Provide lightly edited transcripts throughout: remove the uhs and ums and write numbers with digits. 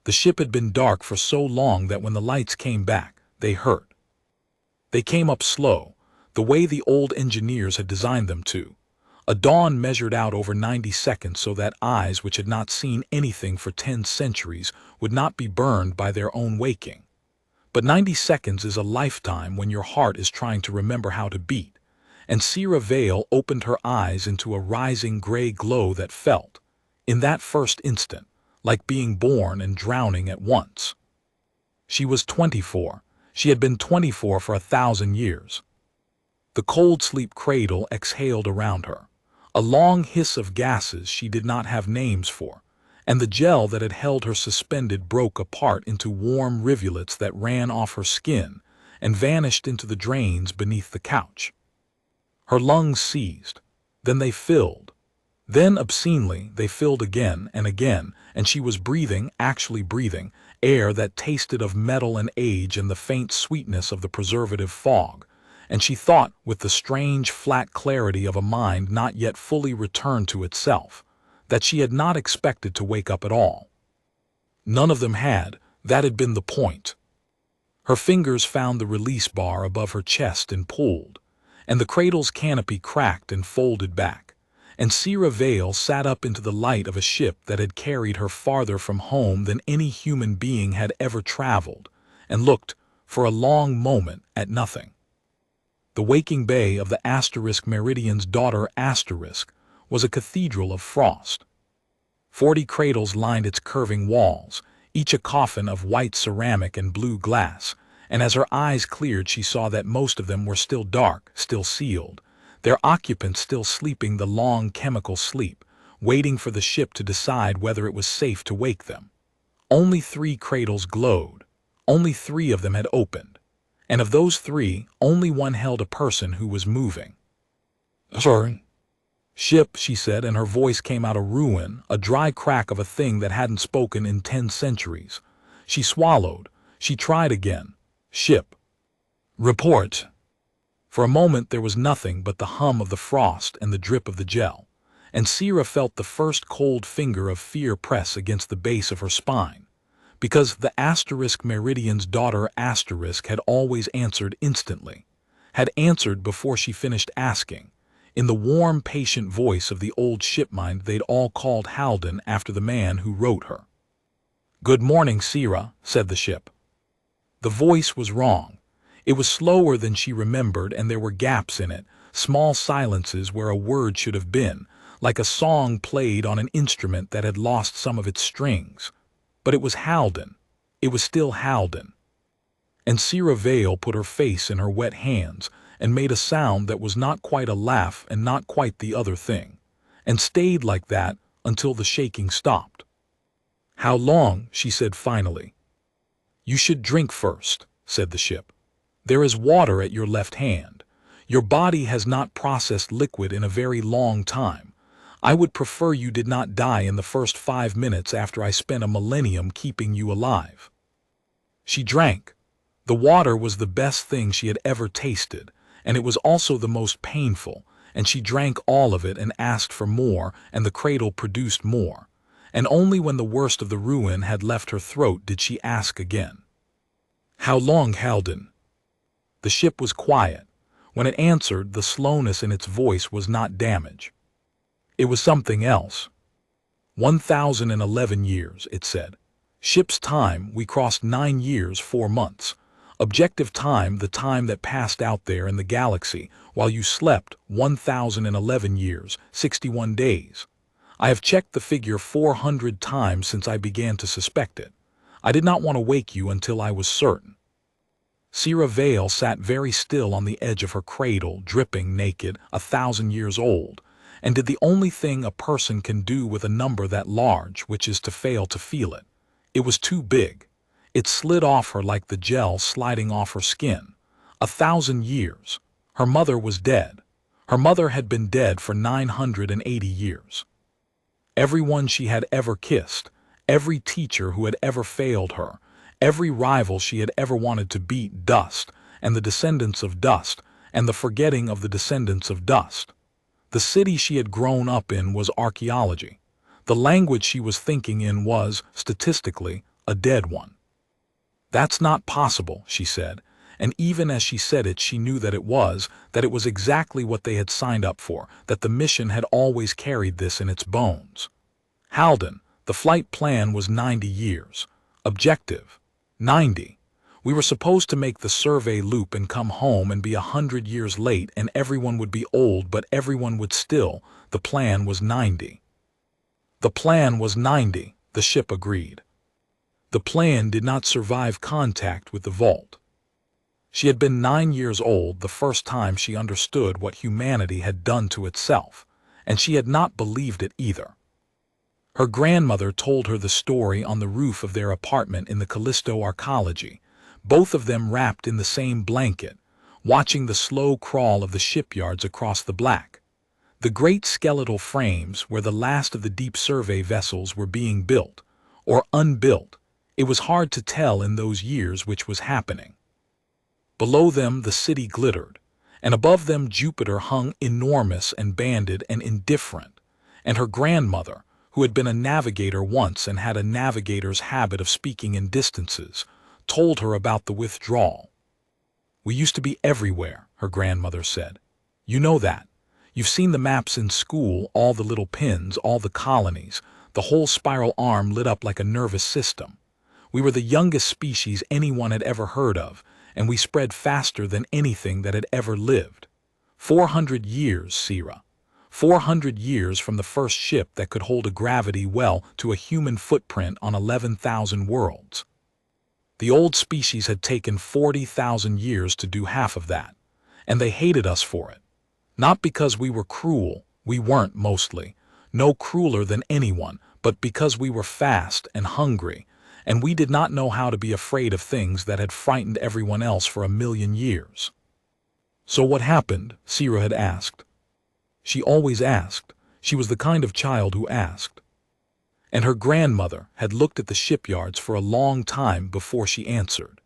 The ship had been dark for so long that when the lights came back, they hurt. They came up slow, the way the old engineers had designed them to. A dawn measured out over 90 seconds so that eyes which had not seen anything for 10 centuries would not be burned by their own waking. But 90 seconds is a lifetime when your heart is trying to remember how to beat, and Sera Vale opened her eyes into a rising gray glow that felt, in that first instant, like being born and drowning at once. She was 24. She had been 24 for 1,000 years. The cold sleep cradle exhaled around her, a long hiss of gases she did not have names for, and the gel that had held her suspended broke apart into warm rivulets that ran off her skin and vanished into the drains beneath the couch. Her lungs seized, then they filled. Then, obscenely, they filled again, and she was breathing, actually breathing, air that tasted of metal and age and the faint sweetness of the preservative fog, and she thought with the strange, flat clarity of a mind not yet fully returned to itself, that she had not expected to wake up at all. None of them had, that had been the point. Her fingers found the release bar above her chest and pulled, and the cradle's canopy cracked and folded back, and Sera Vale sat up into the light of a ship that had carried her farther from home than any human being had ever traveled, and looked, for a long moment, at nothing. The waking bay of the Meridian's daughter was a cathedral of frost. 40 cradles lined its curving walls, each a coffin of white ceramic and blue glass, and as her eyes cleared she saw that most of them were still dark, still sealed, their occupants still sleeping the long chemical sleep, waiting for the ship to decide whether it was safe to wake them. Only 3 cradles glowed. Only 3 of them had opened. And of those 3, only one held a person who was moving. "Sorry." "Ship," she said, and her voice came out a ruin, a dry crack of a thing that hadn't spoken in 10 centuries. She swallowed. She tried again. "Ship." "Report." For a moment there was nothing but the hum of the frost and the drip of the gel, and Sera felt the first cold finger of fear press against the base of her spine, because the Meridian's daughter had always answered instantly, had answered before she finished asking, in the warm, patient voice of the old shipmind they'd all called Halden after the man who wrote her. "Good morning, Sera," said the ship. The voice was wrong. It was slower than she remembered, and there were gaps in it, small silences where a word should have been, like a song played on an instrument that had lost some of its strings. But it was Halden. It was still Halden. And Sera Vale put her face in her wet hands and made a sound that was not quite a laugh and not quite the other thing, and stayed like that until the shaking stopped. "How long?" she said finally. "You should drink first," said the ship. "There is water at your left hand. Your body has not processed liquid in a very long time. I would prefer you did not die in the first 5 minutes after I spent a millennium keeping you alive." She drank. The water was the best thing she had ever tasted, and it was also the most painful, and she drank all of it and asked for more, and the cradle produced more, and only when the worst of the ruin had left her throat did she ask again. "How long, Halden?" The ship was quiet. When it answered, the slowness in its voice was not damage. It was something else. 1,011 years, it said. Ship's time, we crossed 9 years, 4 months. Objective time, the time that passed out there in the galaxy, while you slept, 1,011 years, 61 days. I have checked the figure 400 times since I began to suspect it. I did not want to wake you until I was certain. Sera Vale sat very still on the edge of her cradle, dripping naked, 1,000 years old, and did the only thing a person can do with a number that large, which is to fail to feel it. It was too big. It slid off her like the gel sliding off her skin. 1,000 years. Her mother was dead. Her mother had been dead for 980 years. Everyone she had ever kissed, every teacher who had ever failed her, every rival she had ever wanted to beat, dust, and the descendants of dust, and the forgetting of the descendants of dust. The city she had grown up in was archaeology. The language she was thinking in was, statistically, a dead one. "That's not possible," she said, and even as she said it, she knew that it was exactly what they had signed up for, that the mission had always carried this in its bones. "Halden, the flight plan was 90 years. Objective, 90. We were supposed to make the survey loop and come home and be 100 years late, and everyone would be old, but everyone would still. The plan was 90. The plan was 90, the ship agreed. The plan did not survive contact with the vault. She had been 9 years old the first time she understood what humanity had done to itself, and she had not believed it either. Her grandmother told her the story on the roof of their apartment in the Callisto Arcology, both of them wrapped in the same blanket, watching the slow crawl of the shipyards across the black. The great skeletal frames where the last of the deep survey vessels were being built, or unbuilt. It was hard to tell in those years which was happening. Below them the city glittered, and above them Jupiter hung enormous and banded and indifferent, and her grandmother, who had been a navigator once and had a navigator's habit of speaking in distances, told her about the withdrawal. "We used to be everywhere," her grandmother said. "You know that. You've seen the maps in school, all the little pins, all the colonies, the whole spiral arm lit up like a nervous system. We were the youngest species anyone had ever heard of, and we spread faster than anything that had ever lived. 400 years, Sera. 400 years from the first ship that could hold a gravity well to a human footprint on 11,000 worlds. The old species had taken 40,000 years to do half of that, and they hated us for it. Not because we were cruel, we weren't mostly, no crueler than anyone, but because we were fast and hungry, and we did not know how to be afraid of things that had frightened everyone else for 1,000,000 years." "So what happened?" Sera had asked. She always asked. She was the kind of child who asked. And her grandmother had looked at the shipyards for a long time before she answered.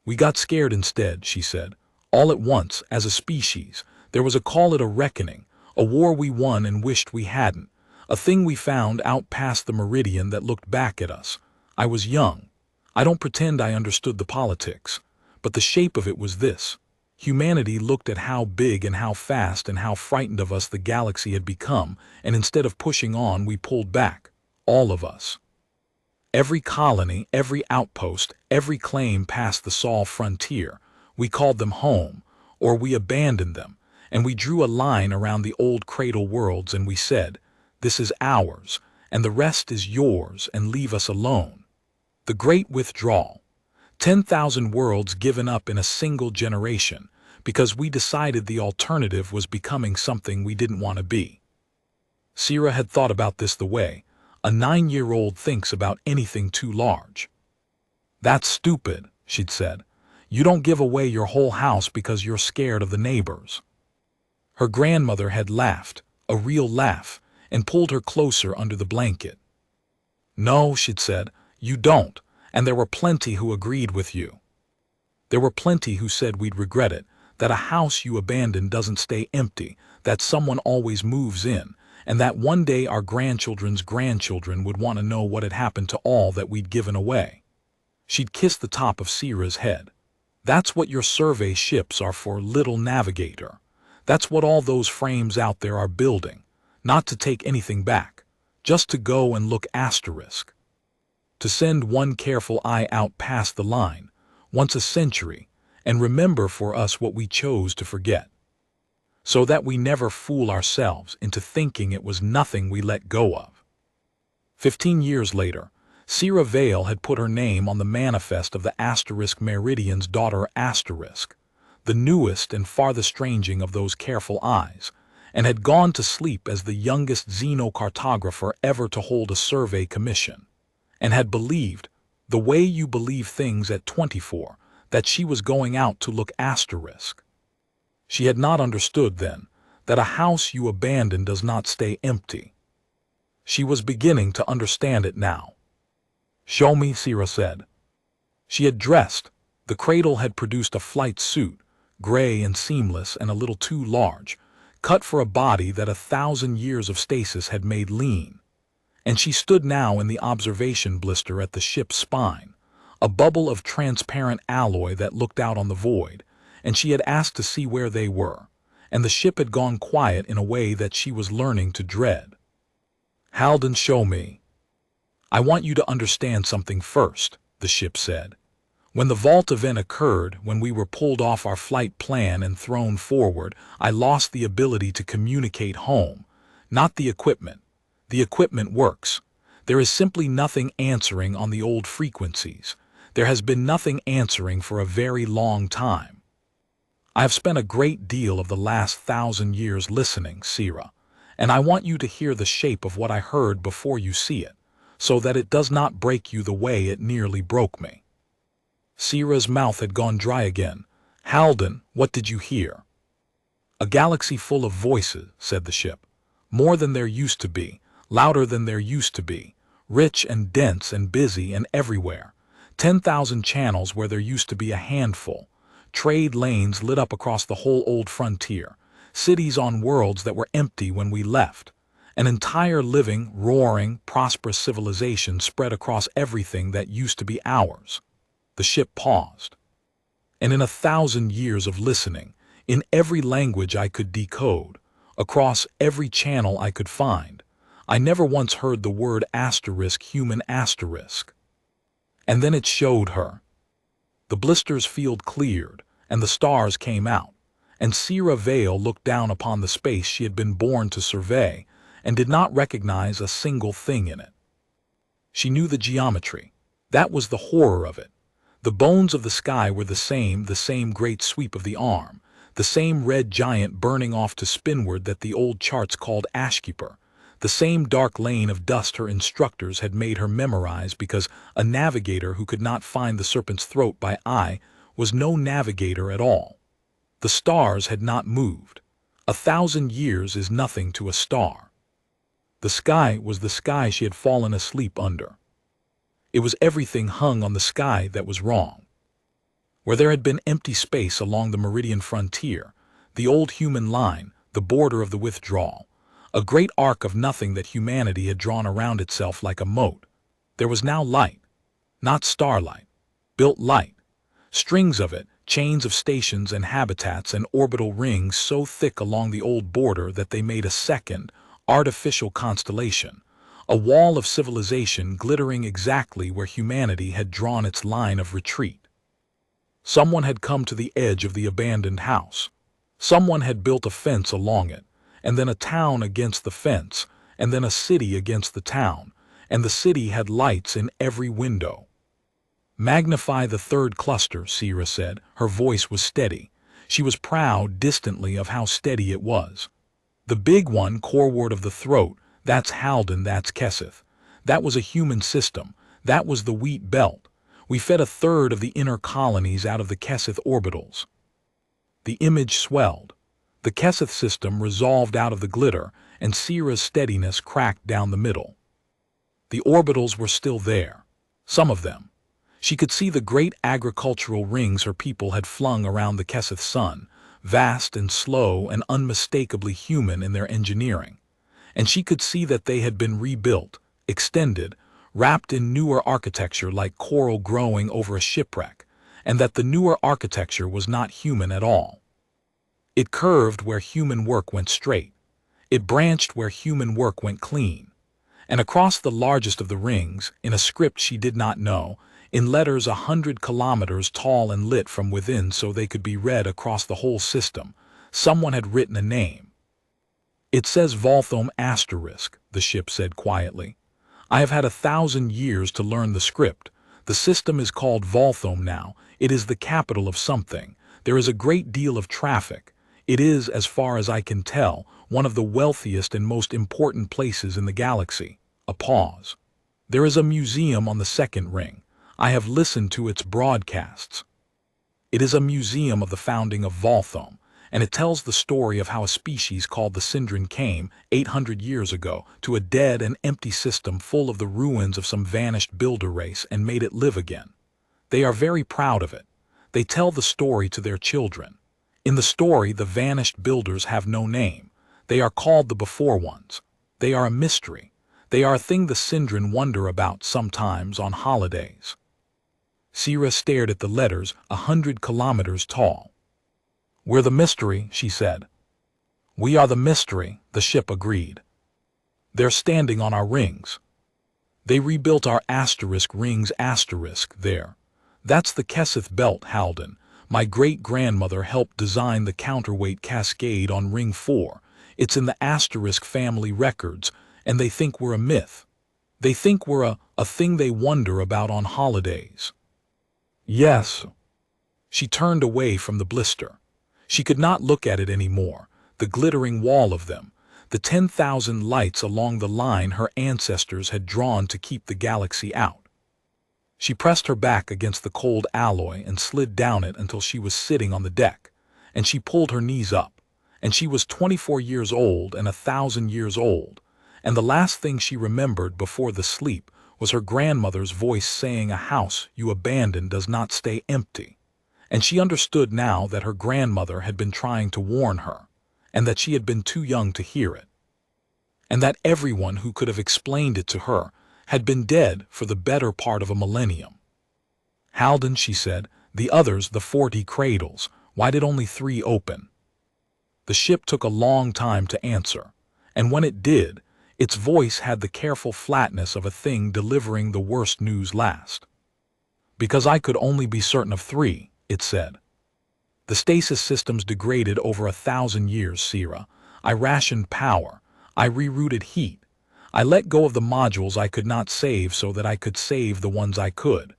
"We got scared instead," she said. "All at once, as a species, there was call it a reckoning, a war we won and wished we hadn't, a thing we found out past the meridian that looked back at us. I was young. I don't pretend I understood the politics, but the shape of it was this. Humanity looked at how big and how fast and how frightened of us the galaxy had become, and instead of pushing on, we pulled back, all of us. Every colony, every outpost, every claim past the Sol frontier, we called them home, or we abandoned them, and we drew a line around the old cradle worlds and we said, 'This is ours, and the rest is yours, and leave us alone.' The Great Withdrawal. 10,000 worlds given up in a single generation, because we decided the alternative was becoming something we didn't want to be." Sera had thought about this the way a 9-year-old thinks about anything too large. "That's stupid," she'd said. "You don't give away your whole house because you're scared of the neighbors." Her grandmother had laughed, a real laugh, and pulled her closer under the blanket. "No," she'd said, "you don't, and there were plenty who agreed with you. There were plenty who said we'd regret it, that a house you abandon doesn't stay empty, that someone always moves in, and that one day our grandchildren's grandchildren would want to know what had happened to all that we'd given away." She'd kissed the top of Sera's head. "That's what your survey ships are for, little navigator. That's what all those frames out there are building, not to take anything back, just to go and look asterisk. To send one careful eye out past the line, once a century, and remember for us what we chose to forget. So that we never fool ourselves into thinking it was nothing we let go of." 15 years later, Sera Vale had put her name on the manifest of the Asterisk Meridian's daughter Asterisk, the newest and farthest ranging of those careful eyes, and had gone to sleep as the youngest xenocartographer ever to hold a survey commission, and had believed, the way you believe things at 24, that she was going out to look asterisk. She had not understood then that a house you abandon does not stay empty. She was beginning to understand it now. "Show me," Sera said. She had dressed. The cradle had produced a flight suit, gray and seamless and a little too large, cut for a body that 1,000 years of stasis had made lean. And she stood now in the observation blister at the ship's spine, a bubble of transparent alloy that looked out on the void, and she had asked to see where they were, and the ship had gone quiet in a way that she was learning to dread. "Halden, show me." "I want you to understand something first," the ship said. "When the vault event occurred, when we were pulled off our flight plan and thrown forward, I lost the ability to communicate home, not the equipment. The equipment works. There is simply nothing answering on the old frequencies. There has been nothing answering for a very long time. I have spent a great deal of the last 1,000 years listening, Sera, and I want you to hear the shape of what I heard before you see it, so that it does not break you the way it nearly broke me." Sera's mouth had gone dry again. "Halden, what did you hear?" "A galaxy full of voices," said the ship. "More than there used to be, louder than there used to be, rich and dense and busy and everywhere. 10,000 channels where there used to be a handful. Trade lanes lit up across the whole old frontier. Cities on worlds that were empty when we left. An entire living, roaring, prosperous civilization spread across everything that used to be ours." The ship paused. "And in 1,000 years of listening, in every language I could decode, across every channel I could find, I never once heard the word *human*. And then it showed her. The blister's field cleared, and the stars came out, and Sera Vale looked down upon the space she had been born to survey, and did not recognize a single thing in it. She knew the geometry. That was the horror of it. The bones of the sky were the same great sweep of the arm, the same red giant burning off to spinward that the old charts called Ashkeeper, the same dark lane of dust her instructors had made her memorize because a navigator who could not find the serpent's throat by eye was no navigator at all. The stars had not moved. 1,000 years is nothing to a star. The sky was the sky she had fallen asleep under. It was everything hung on the sky that was wrong. Where there had been empty space along the meridian frontier, the old human line, the border of the withdrawal, a great arc of nothing that humanity had drawn around itself like a moat, there was now light, not starlight, built light, strings of it, chains of stations and habitats and orbital rings so thick along the old border that they made a second, artificial constellation, a wall of civilization glittering exactly where humanity had drawn its line of retreat. Someone had come to the edge of the abandoned house. Someone had built a fence along it, and then a town against the fence, and then a city against the town, and the city had lights in every window. "Magnify the third cluster," Sera said. Her voice was steady. She was proud distantly of how steady it was. "The big one, coreward of the throat, that's Halden, that's Keseth. That was a human system. That was the wheat belt. We fed a third of the inner colonies out of the Keseth orbitals." The image swelled. The Keseth system resolved out of the glitter, and Sera's steadiness cracked down the middle. The orbitals were still there. Some of them. She could see the great agricultural rings her people had flung around the Keseth sun, vast and slow and unmistakably human in their engineering. And she could see that they had been rebuilt, extended, wrapped in newer architecture like coral growing over a shipwreck, and that the newer architecture was not human at all. It curved where human work went straight. It branched where human work went clean. And across the largest of the rings, in a script she did not know, in letters 100 kilometers tall and lit from within so they could be read across the whole system, someone had written a name. "It says Volthome *," the ship said quietly. "I have had 1,000 years to learn the script. The system is called Volthome now. It is the capital of something. There is a great deal of traffic. It is, as far as I can tell, one of the wealthiest and most important places in the galaxy." A pause. "There is a museum on the second ring. I have listened to its broadcasts. It is a museum of the founding of Volthome, and it tells the story of how a species called the Syndran came, 800 years ago, to a dead and empty system full of the ruins of some vanished builder race and made it live again. They are very proud of it. They tell the story to their children. In the story, the vanished builders have no name. They are called the Before Ones. They are a mystery. They are a thing the Syndran wonder about sometimes on holidays. Sera stared at the letters 100 kilometers tall. We're the mystery, she said. We are the mystery, the ship agreed. They're standing on our rings. They rebuilt our asterisk rings there. That's the Kesseth belt, Halden. My great-grandmother helped design the counterweight cascade on ring 4. It's in the asterisk family records, and they think we're a myth. They think we're a thing they wonder about on holidays. Yes. She turned away from the blister. She could not look at it anymore, the glittering wall of them, the 10,000 lights along the line her ancestors had drawn to keep the galaxy out. She pressed her back against the cold alloy and slid down it until she was sitting on the deck, and she pulled her knees up, and she was 24 years old and 1,000 years old, and the last thing she remembered before the sleep was her grandmother's voice saying a house you abandon does not stay empty, and she understood now that her grandmother had been trying to warn her, and that she had been too young to hear it, and that everyone who could have explained it to her had been dead for the better part of a millennium. Halden, she said, the others, the 40 cradles, why did only 3 open? The ship took a long time to answer, and when it did, its voice had the careful flatness of a thing delivering the worst news last. Because I could only be certain of 3, it said. The stasis systems degraded over 1,000 years, Sera. I rationed power. I rerouted heat. I let go of the modules I could not save so that I could save the ones I could.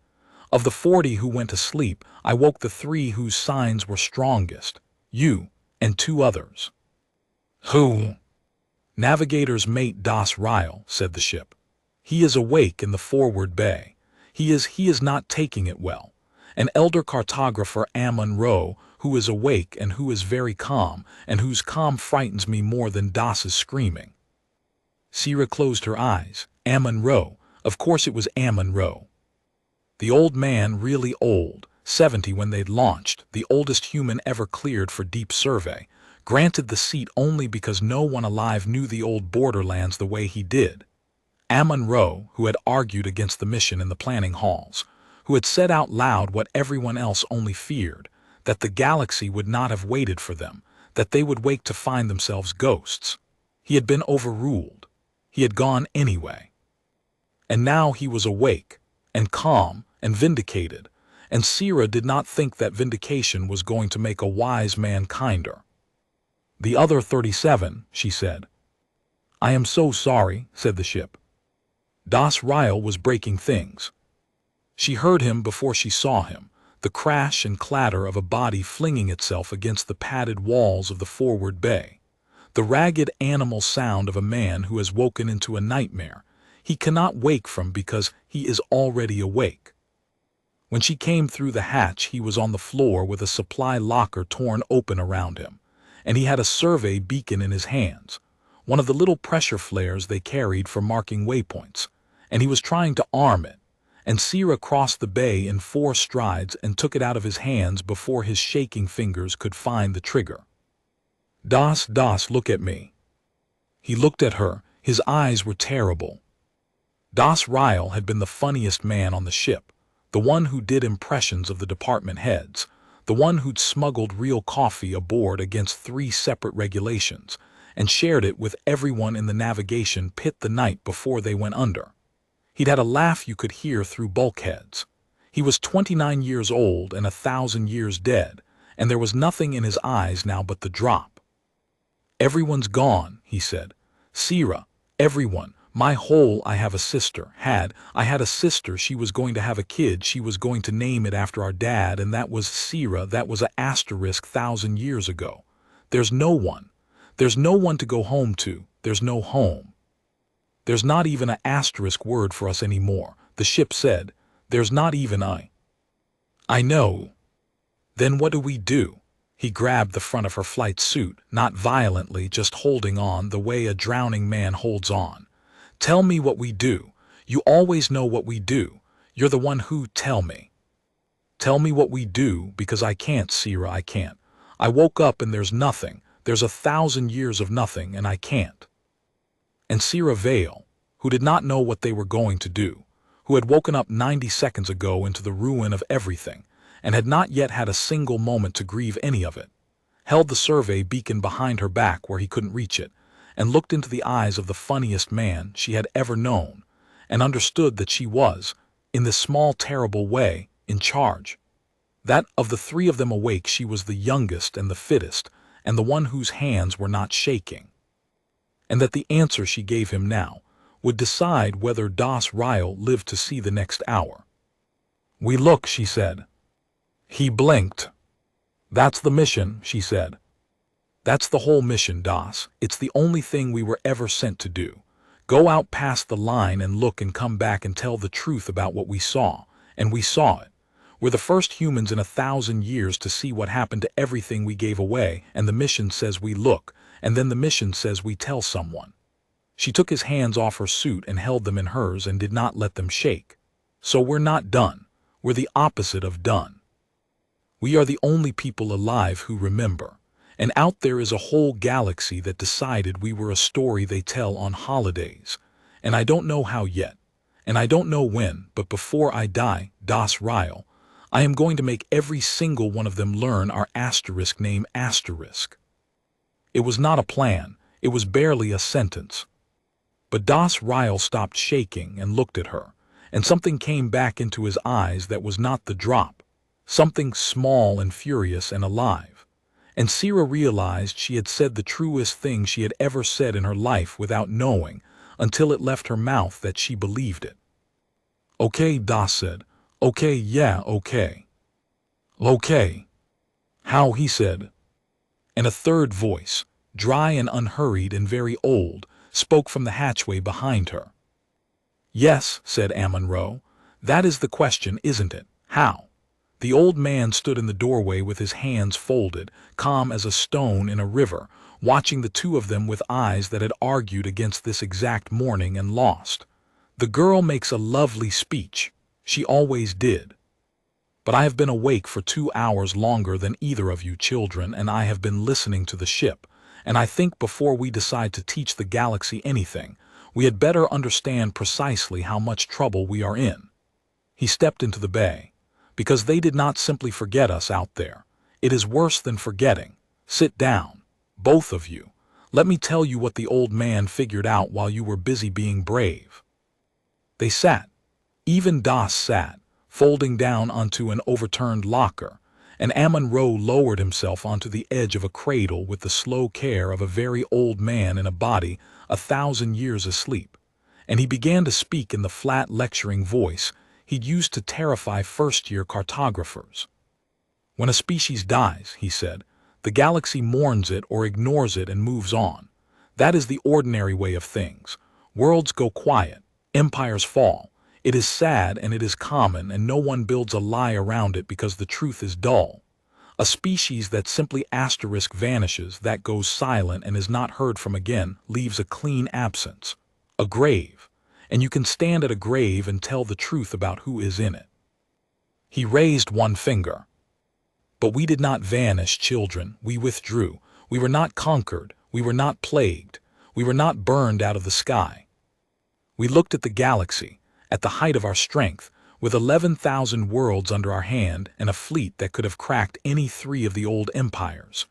Of the 40 who went to sleep, I woke the 3 whose signs were strongest. You and 2 others. Who? Navigator's mate Das Ryle, said the ship. He is awake in the forward bay. He is not taking it well. An elder cartographer Ammon Rowe, who is awake and who is very calm, and whose calm frightens me more than Das's screaming. Sera closed her eyes. Ammon Rowe. Of course it was Ammon Rowe. The old man, really old, 70 when they'd launched, the oldest human ever cleared for deep survey, granted the seat only because no one alive knew the old borderlands the way he did. Ammon Rowe, who had argued against the mission in the planning halls, who had said out loud what everyone else only feared, that the galaxy would not have waited for them, that they would wake to find themselves ghosts. He had been overruled. He had gone anyway. And now he was awake, and calm, and vindicated, and Sera did not think that vindication was going to make a wise man kinder. The other 37, she said. I am so sorry, said the ship. Das Ryle was breaking things. She heard him before she saw him, the crash and clatter of a body flinging itself against the padded walls of the forward bay. The ragged animal sound of a man who has woken into a nightmare he cannot wake from because he is already awake. When she came through the hatch, he was on the floor with a supply locker torn open around him, and he had a survey beacon in his hands, one of the little pressure flares they carried for marking waypoints, and he was trying to arm it, and Sera crossed the bay in 4 strides and took it out of his hands before his shaking fingers could find the trigger. Das, look at me. He looked at her, his eyes were terrible. Das Ryle had been the funniest man on the ship, the one who did impressions of the department heads, the one who'd smuggled real coffee aboard against 3 separate regulations, and shared it with everyone in the navigation pit the night before they went under. He'd had a laugh you could hear through bulkheads. He was 29 years old and 1,000 years dead, and there was nothing in his eyes now but the drop. Everyone's gone, he said. Sera, everyone. I have a sister. I had a sister. She was going to have a kid. She was going to name it after our dad, and that was Sera. That was a asterisk 1,000 years ago. There's no one. There's no one to go home to. There's no home. There's not even an asterisk word for us anymore, the ship said. There's not even a. I know. Then what do we do? He grabbed the front of her flight suit, not violently, just holding on the way a drowning man holds on. Tell me what we do. You always know what we do. You're the one who tell me. Tell me what we do, because I can't, Sera, I can't. I woke up and there's nothing. There's 1,000 years of nothing, and I can't. And Sera Vale, who did not know what they were going to do, who had woken up 90 seconds ago into the ruin of everything, and had not yet had a single moment to grieve any of it, held the survey beacon behind her back where he couldn't reach it, and looked into the eyes of the funniest man she had ever known, and understood that she was, in this small terrible way, in charge. That of the three of them awake she was the youngest and the fittest, and the one whose hands were not shaking. And that the answer she gave him now would decide whether Das Ryle lived to see the next hour. "We look," she said. He blinked. "That's the mission," she said. "That's the whole mission, Das. It's the only thing we were ever sent to do. Go out past the line and look and come back and tell the truth about what we saw. And we saw it. We're the first humans in 1,000 years to see what happened to everything we gave away, and the mission says we look, and then the mission says we tell someone." She took his hands off her suit and held them in hers and did not let them shake. "So we're not done. We're the opposite of done. We are the only people alive who remember. And out there is a whole galaxy that decided we were a story they tell on holidays. And I don't know how yet. And I don't know when, but before I die, Das Ryle, I am going to make every single one of them learn our asterisk name asterisk." It was not a plan. It was barely a sentence. But Das Ryle stopped shaking and looked at her, and something came back into his eyes that was not the drop, something small and furious and alive. And Sera realized she had said the truest thing she had ever said in her life without knowing, until it left her mouth that she believed it. "Okay," Das said. "Okay, yeah, okay." "Okay." "How?" he said. And a third voice, dry and unhurried and very old, spoke from the hatchway behind her. "Yes," said Amon-Ra, "that is the question, isn't it? How?" The old man stood in the doorway with his hands folded, calm as a stone in a river, watching the two of them with eyes that had argued against this exact morning and lost. "The girl makes a lovely speech. She always did. But I have been awake for 2 hours longer than either of you children, and I have been listening to the ship, and I think before we decide to teach the galaxy anything, we had better understand precisely how much trouble we are in." He stepped into the bay. "Because they did not simply forget us out there. It is worse than forgetting. Sit down, both of you. Let me tell you what the old man figured out while you were busy being brave." They sat. Even Das sat, folding down onto an overturned locker, and Amon-Ra lowered himself onto the edge of a cradle with the slow care of a very old man in a body 1,000 years asleep, and he began to speak in the flat lecturing voice he'd used to terrify first-year cartographers. "When a species dies," he said, "the galaxy mourns it or ignores it and moves on. That is the ordinary way of things. Worlds go quiet, empires fall. It is sad and it is common, and no one builds a lie around it because the truth is dull. A species that simply asterisk vanishes, that goes silent and is not heard from again, leaves a clean absence, a grave. And you can stand at a grave and tell the truth about who is in it." He raised one finger. "But we did not vanish, children. We withdrew. We were not conquered. We were not plagued. We were not burned out of the sky. We looked at the galaxy, at the height of our strength, with 11,000 worlds under our hand and a fleet that could have cracked any 3 of the old empires.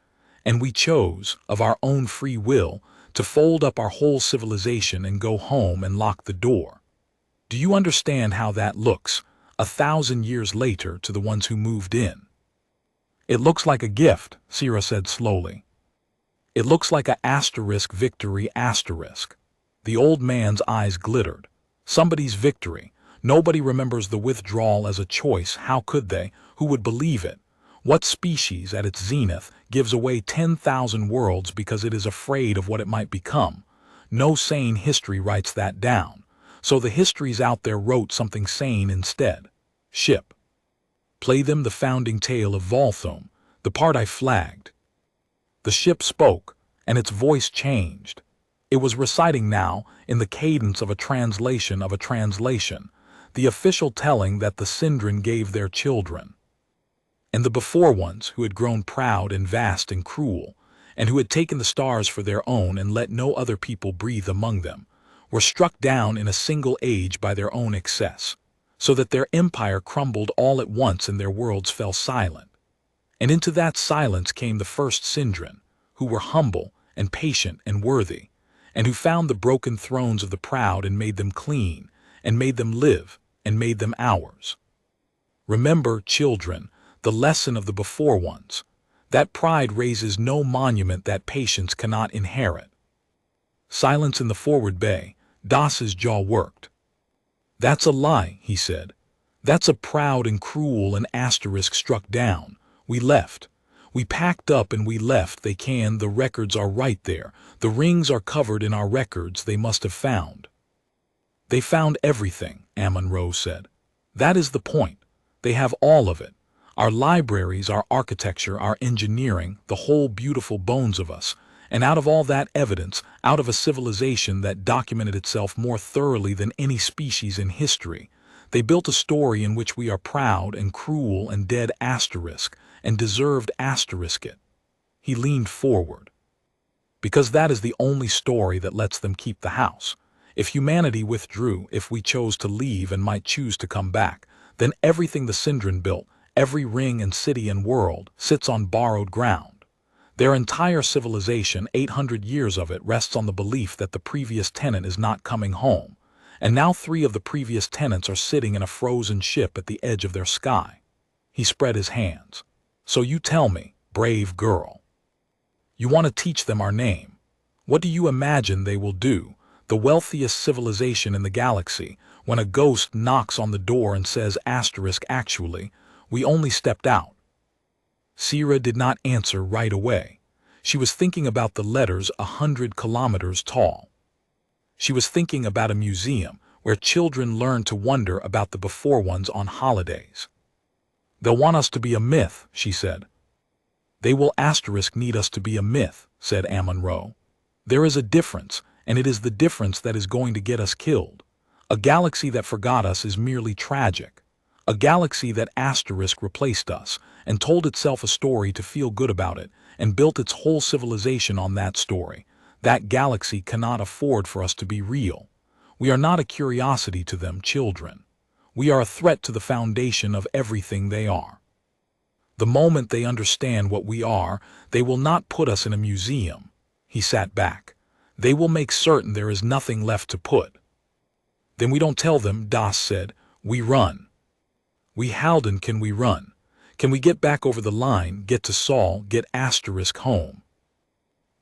And we chose, of our own free will, to fold up our whole civilization and go home and lock the door. Do you understand how that looks, 1,000 years later, to the ones who moved in?" "It looks like a gift," Sera said slowly. "It looks like a asterisk victory asterisk." The old man's eyes glittered. "Somebody's victory. Nobody remembers the withdrawal as a choice. How could they? Who would believe it? What species, at its zenith, gives away 10,000 worlds because it is afraid of what it might become? No sane history writes that down. So the histories out there wrote something sane instead. Ship. Play them the founding tale of Volthome, the part I flagged." The ship spoke, and its voice changed. It was reciting now, in the cadence of a translation, the official telling that the Sindren gave their children. And the before ones, who had grown proud and vast and cruel, and who had taken the stars for their own and let no other people breathe among them, were struck down in a single age by their own excess, so that their empire crumbled all at once and their worlds fell silent. And into that silence came the first Sindren, who were humble and patient and worthy, and who found the broken thrones of the proud and made them clean, and made them live, and made them ours. Remember, children, the lesson of the before ones, that pride raises no monument that patience cannot inherit. Silence in the forward bay. Das's jaw worked. That's a lie, he said. That's a proud and cruel and asterisk struck down. We left. We packed up and we left. The records are right there. The rings are covered in our records they must have found. They found everything, Amun-Ra said. That is the point. They have all of it. Our libraries, our architecture, our engineering, the whole beautiful bones of us. And out of all that evidence, out of a civilization that documented itself more thoroughly than any species in history, they built a story in which we are proud and cruel and dead asterisk, and deserved asterisk it. He leaned forward. Because that is the only story that lets them keep the house. If humanity withdrew, if we chose to leave and might choose to come back, then everything the Sindren built, every ring and city and world, sits on borrowed ground. Their entire civilization, 800 years of it, rests on the belief that the previous tenant is not coming home, and now 3 of the previous tenants are sitting in a frozen ship at the edge of their sky. He spread his hands. So you tell me, brave girl. You want to teach them our name. What do you imagine they will do, the wealthiest civilization in the galaxy, when a ghost knocks on the door and says asterisk actually, we only stepped out? Sera did not answer right away. She was thinking about the letters 100 kilometers tall. She was thinking about a museum where children learn to wonder about the before ones on holidays. They'll want us to be a myth, she said. They will asterisk need us to be a myth, said Amun-Ra. There is a difference, and it is the difference that is going to get us killed. A galaxy that forgot us is merely tragic. A galaxy that asterisk replaced us, and told itself a story to feel good about it, and built its whole civilization on that story. That galaxy cannot afford for us to be real. We are not a curiosity to them, children. We are a threat to the foundation of everything they are. The moment they understand what we are, they will not put us in a museum. He sat back. They will make certain there is nothing left to put. Then we don't tell them, Das said. We run. We Halden, can we run? Can we get back over the line, get to Saul, get asterisk home?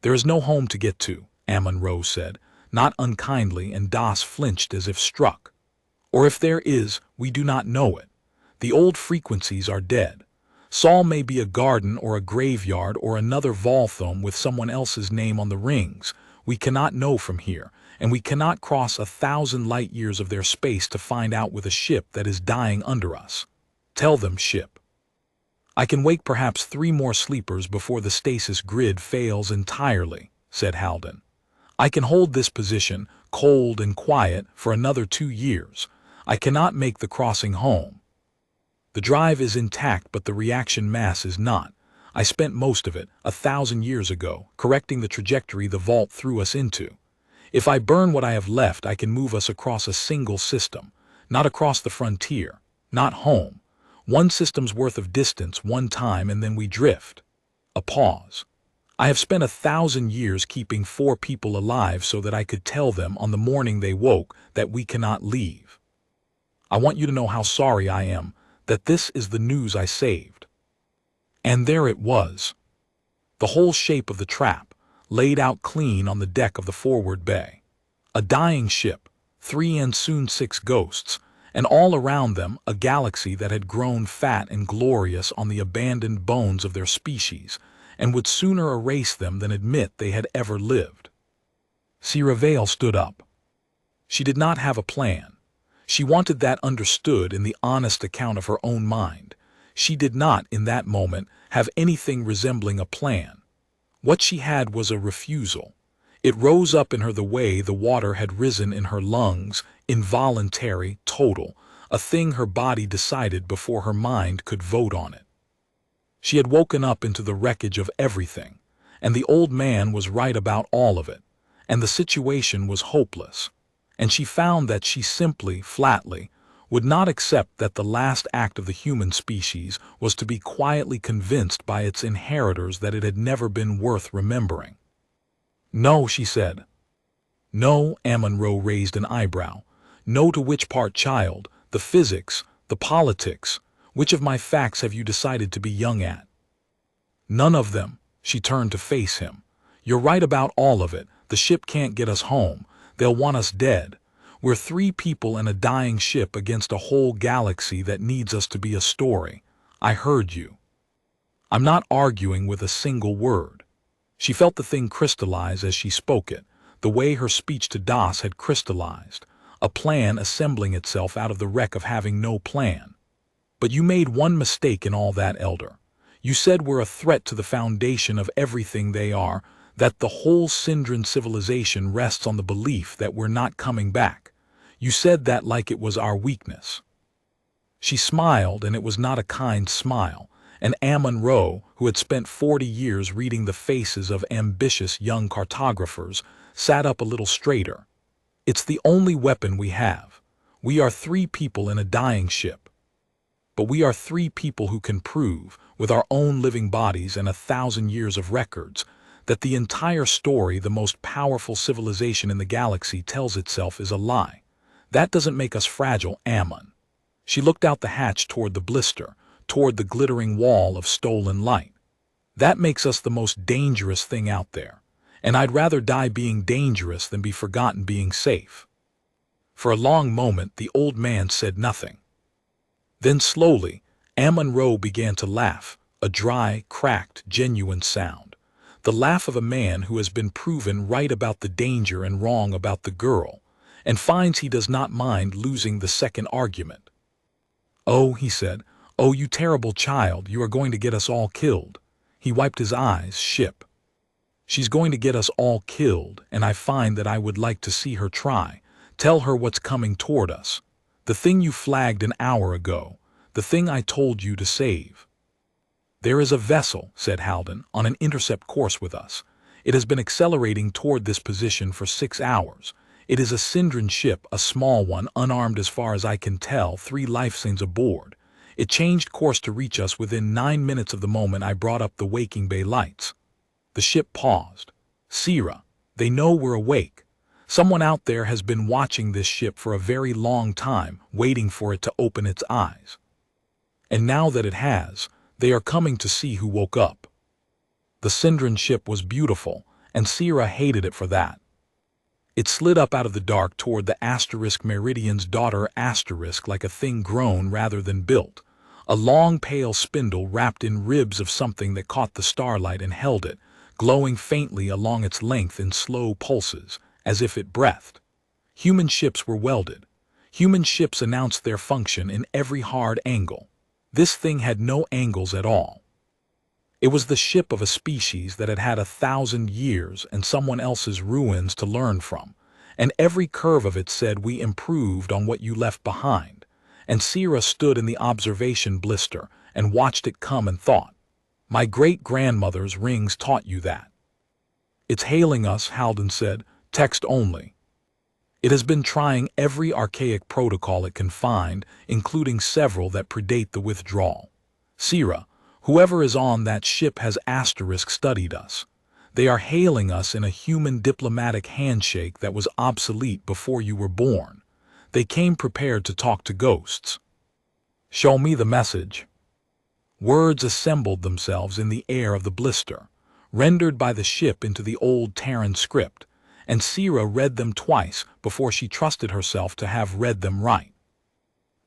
There is no home to get to, Amun-Ra said, not unkindly, and Das flinched as if struck. Or if there is, we do not know it. The old frequencies are dead. Saul may be a garden or a graveyard or another Volthome with someone else's name on the rings. We cannot know from here, and we cannot cross 1,000 light years of their space to find out with a ship that is dying under us. Tell them, ship. I can wake perhaps 3 more sleepers before the stasis grid fails entirely, said Halden. I can hold this position, cold and quiet, for another 2 years. I cannot make the crossing home. The drive is intact, but the reaction mass is not. I spent most of it, 1,000 years ago, correcting the trajectory the vault threw us into. If I burn what I have left, I can move us across a single system, not across the frontier, not home. 1 system's worth of distance, 1 time, and then we drift. A pause. I have spent 1,000 years keeping 4 people alive so that I could tell them on the morning they woke that we cannot leave. I want you to know how sorry I am, that this is the news I saved. And there it was. The whole shape of the trap, laid out clean on the deck of the forward bay. A dying ship, 3 and soon 6 ghosts, and all around them a galaxy that had grown fat and glorious on the abandoned bones of their species, and would sooner erase them than admit they had ever lived. Sera Vale stood up. She did not have a plan. She wanted that understood in the honest account of her own mind. She did not, in that moment, have anything resembling a plan. What she had was a refusal. It rose up in her the way the water had risen in her lungs, involuntary, total, a thing her body decided before her mind could vote on it. She had woken up into the wreckage of everything, and the old man was right about all of it, and the situation was hopeless. and she found that she simply, flatly, would not accept that the last act of the human species was to be quietly convinced by its inheritors that it had never been worth remembering. "No," she said. "No," Amon-Ra raised an eyebrow. "No to which part, child? The physics, the politics? Which of my facts have you decided to be young at?" "None of them." She turned to face him. "You're right about all of it. The ship can't get us home. They'll want us dead. We're 3 people in a dying ship against a whole galaxy that needs us to be a story. I heard you. I'm not arguing with a single word." She felt the thing crystallize as she spoke it, the way her speech to Das had crystallized, a plan assembling itself out of the wreck of having no plan. "But you made one mistake in all that, Elder. You said we're a threat to the foundation of everything they are, that the whole Syndran civilization rests on the belief that we're not coming back. You said that like it was our weakness." She smiled, and it was not a kind smile, and Amon-Ra, who had spent 40 years reading the faces of ambitious young cartographers, sat up a little straighter. "It's the only weapon we have. We are 3 people in a dying ship. But we are 3 people who can prove, with our own living bodies and 1,000 years of records, that the entire story the most powerful civilization in the galaxy tells itself is a lie. That doesn't make us fragile, Ammon." She looked out the hatch toward the blister, toward the glittering wall of stolen light. "That makes us the most dangerous thing out there, and I'd rather die being dangerous than be forgotten being safe." For a long moment the old man said nothing. Then slowly, Amon-Ra began to laugh, a dry, cracked, genuine sound. The laugh of a man who has been proven right about the danger and wrong about the girl, and finds he does not mind losing the second argument. "Oh," he said, "oh, you terrible child, you are going to get us all killed." He wiped his eyes. "Ship. She's going to get us all killed, and I find that I would like to see her try. Tell her what's coming toward us. The thing you flagged an hour ago, the thing I told you to save." "There is a vessel," said Halden, "on an intercept course with us. It has been accelerating toward this position for 6 hours. It is a Syndran ship, a small one, unarmed as far as I can tell, 3 lifesains aboard. It changed course to reach us within 9 minutes of the moment I brought up the waking bay lights." The ship paused. "Sera, they know we're awake. Someone out there has been watching this ship for a very long time, waiting for it to open its eyes. And now that it has, they are coming to see who woke up." The Syndran ship was beautiful, and Sera hated it for that. It slid up out of the dark toward the asterisk Meridian's daughter asterisk like a thing grown rather than built, a long pale spindle wrapped in ribs of something that caught the starlight and held it, glowing faintly along its length in slow pulses, as if it breathed. Human ships were welded. Human ships announced their function in every hard angle. This thing had no angles at all. It was the ship of a species that had had 1,000 years and someone else's ruins to learn from, and every curve of it said, "We improved on what you left behind." And Sera stood in the observation blister and watched it come and thought, "My great-grandmother's rings taught you that." "It's hailing us," Halden said, "text only. It has been trying every archaic protocol it can find, including several that predate the withdrawal. Sera, whoever is on that ship has asterisk studied us. They are hailing us in a human diplomatic handshake that was obsolete before you were born. They came prepared to talk to ghosts." "Show me the message." Words assembled themselves in the air of the blister, rendered by the ship into the old Terran script, and Sera read them twice before she trusted herself to have read them right.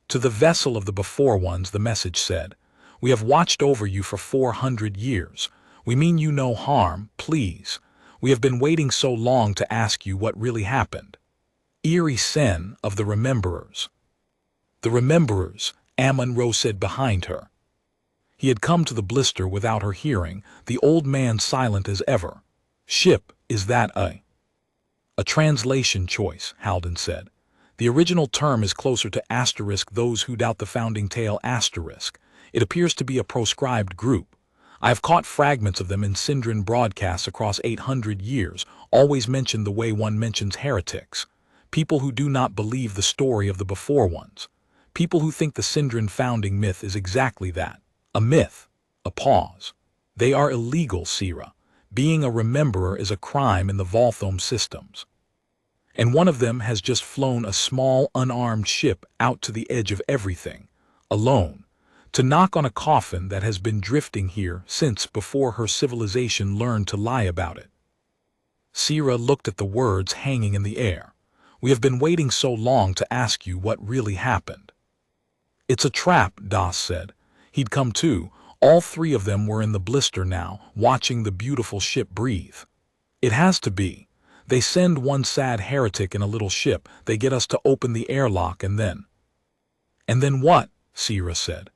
To the vessel of the before ones the message said, "We have watched over you for 400 years. We mean you no harm, please. We have been waiting so long to ask you what really happened." Eerie Sen of the Rememberers. "The Rememberers," Amon-Ra said behind her. He had come to the blister without her hearing, the old man silent as ever. "Ship, is that a translation choice," Halden said. "The original term is closer to asterisk those who doubt the founding tale asterisk. It appears to be a proscribed group. I have caught fragments of them in Syndran broadcasts across 800 years, always mentioned the way one mentions heretics. People who do not believe the story of the before ones. People who think the Syndran founding myth is exactly that. A myth. A pause. They are illegal, Sera. Being a rememberer is a crime in the Volthome systems. And one of them has just flown a small, unarmed ship out to the edge of everything, alone, to knock on a coffin that has been drifting here since before her civilization learned to lie about it. Sera looked at the words hanging in the air. We have been waiting so long to ask you what really happened. It's a trap, Das said. He'd come too. All three of them were in the blister now, watching the beautiful ship breathe. It has to be. They send one sad heretic in a little ship, they get us to open the airlock and then... And then what? Sera said.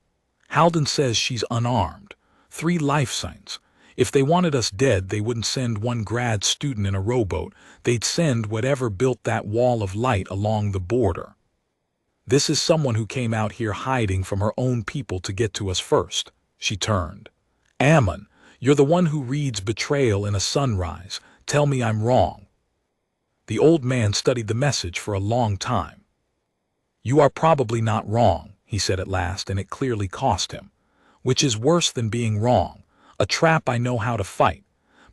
Halden says she's unarmed. 3 life signs. If they wanted us dead, they wouldn't send one grad student in a rowboat. They'd send whatever built that wall of light along the border. This is someone who came out here hiding from her own people to get to us first. She turned. Ammon, you're the one who reads betrayal in a sunrise. Tell me I'm wrong. The old man studied the message for a long time. You are probably not wrong, he said at last, and it clearly cost him. Which is worse than being wrong. A trap I know how to fight.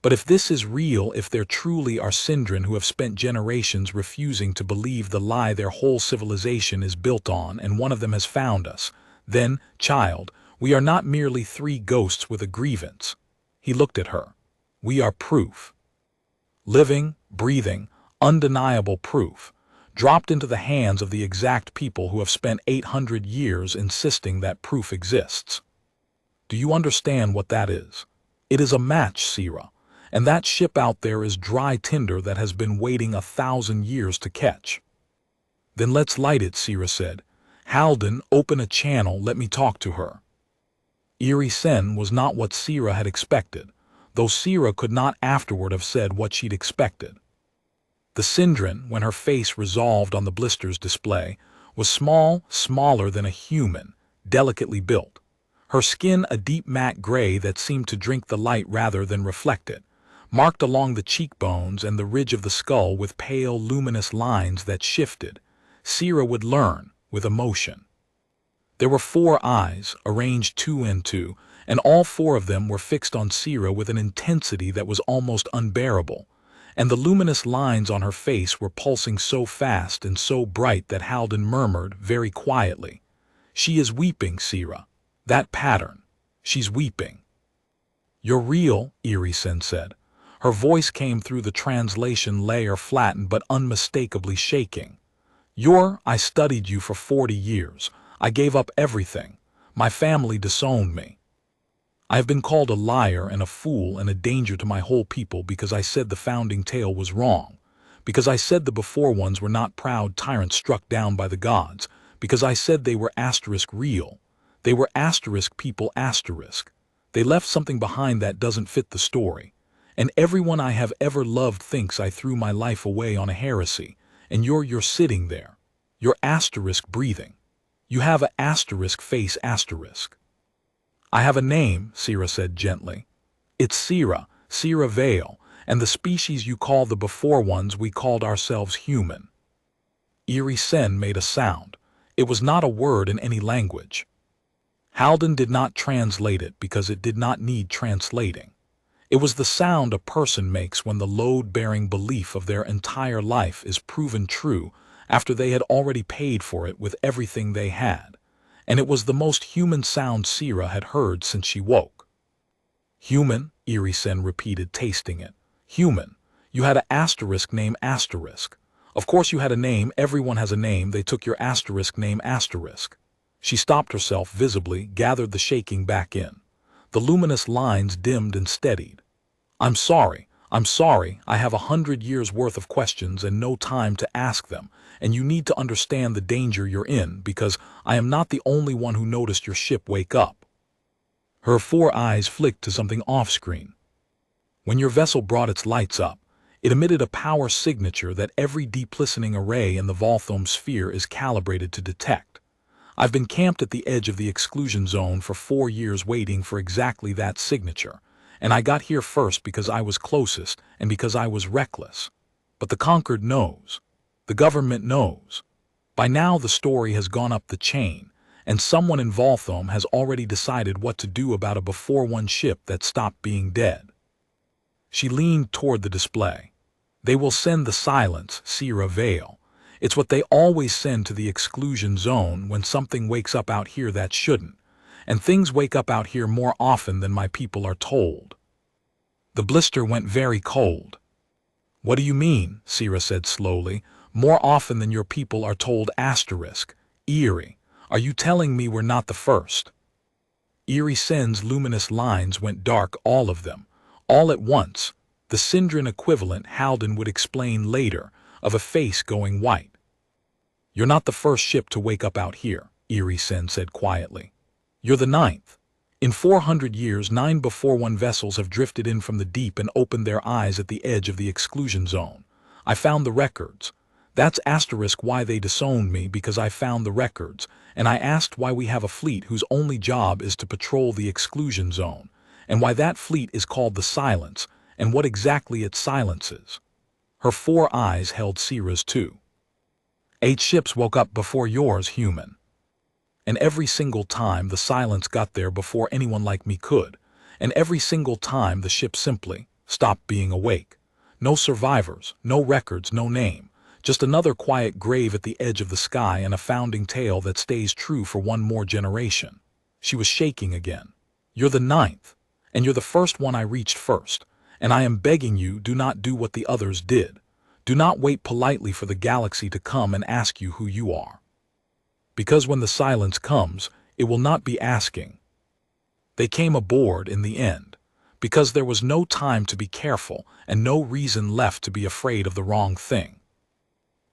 But if this is real, if there truly are Syndran who have spent generations refusing to believe the lie their whole civilization is built on, and one of them has found us, then, child, we are not merely 3 ghosts with a grievance. He looked at her. We are proof. Living, breathing, undeniable proof, dropped into the hands of the exact people who have spent 800 years insisting that proof exists. Do you understand what that is? It is a match, Sera, and that ship out there is dry tinder that has been waiting 1,000 years to catch. Then let's light it, Sera said. Halden, open a channel, let me talk to her. Eerie Sen was not what Sera had expected, though Sera could not afterward have said what she'd expected. The Syndran, when her face resolved on the blister's display, was small, smaller than a human, delicately built. Her skin a deep matte gray that seemed to drink the light rather than reflect it, marked along the cheekbones and the ridge of the skull with pale, luminous lines that shifted. Sera would learn, with emotion. There were 4 eyes, arranged 2 and 2, and all 4 of them were fixed on Sera with an intensity that was almost unbearable, and the luminous lines on her face were pulsing so fast and so bright that Halden murmured very quietly, She is weeping, Sera. That pattern. She's weeping. You're real, Eerie Sen said. Her voice came through the translation layer flattened but unmistakably shaking. I studied you for 40 years. I gave up everything. My family disowned me. I have been called a liar and a fool and a danger to my whole people because I said the founding tale was wrong, because I said the before ones were not proud tyrants struck down by the gods, because I said they were real. They were people. They left something behind that doesn't fit the story. And everyone I have ever loved thinks I threw my life away on a heresy, and you're sitting there. You're breathing. You have a face. I have a name, Sera said gently. It's Sera Vale, and the species you call the before ones we called ourselves human. Eerie Sen made a sound. It was not a word in any language. Halden did not translate it because it did not need translating. It was the sound a person makes when the load-bearing belief of their entire life is proven true after they had already paid for it with everything they had, and it was the most human sound Sera had heard since she woke. Human, Eerie Sen repeated, tasting it. Human. You had an name. Of course you had a name, everyone has a name, they took your name. She stopped herself visibly, gathered the shaking back in. The luminous lines dimmed and steadied. I'm sorry, I have 100 years worth of questions and no time to ask them, and you need to understand the danger you're in because I am not the only one who noticed your ship wake up. Her 4 eyes flicked to something off-screen. When your vessel brought its lights up, it emitted a power signature that every deep listening array in the Volthome sphere is calibrated to detect. I've been camped at the edge of the exclusion zone for 4 years waiting for exactly that signature, and I got here first because I was closest and because I was reckless. But the conquered knows. The government knows. By now the story has gone up the chain, and someone in Volthom has already decided what to do about a before-one ship that stopped being dead. She leaned toward the display. They will send the silence, Sera Vale. It's what they always send to the exclusion zone when something wakes up out here that shouldn't, and things wake up out here more often than my people are told. The blister went very cold. What do you mean? Sera said slowly. More often than your people are told asterisk. Eerie. Are you telling me we're not the first? Eerie Sen's luminous lines went dark, all of them. All at once. The Syndran equivalent Halden would explain later, of a face going white. You're not the first ship to wake up out here, Eerie Sen said quietly. You're the 9th. In 400 years, 9 before-one vessels have drifted in from the deep and opened their eyes at the edge of the exclusion zone. I found the records. That's asterisk why they disowned me, because I found the records, and I asked why we have a fleet whose only job is to patrol the exclusion zone, and why that fleet is called the Silence, and what exactly it silences. Her 4 eyes held Sera's too. 8 ships woke up before yours, human. And every single time the Silence got there before anyone like me could, and every single time the ship simply stopped being awake. No survivors, no records, no name. Just another quiet grave at the edge of the sky and a founding tale that stays true for one more generation. She was shaking again. You're the 9th, and you're the first one I reached first, and I am begging you, do not do what the others did. Do not wait politely for the galaxy to come and ask you who you are. Because when the Silence comes, it will not be asking. They came aboard in the end, because there was no time to be careful and no reason left to be afraid of the wrong thing.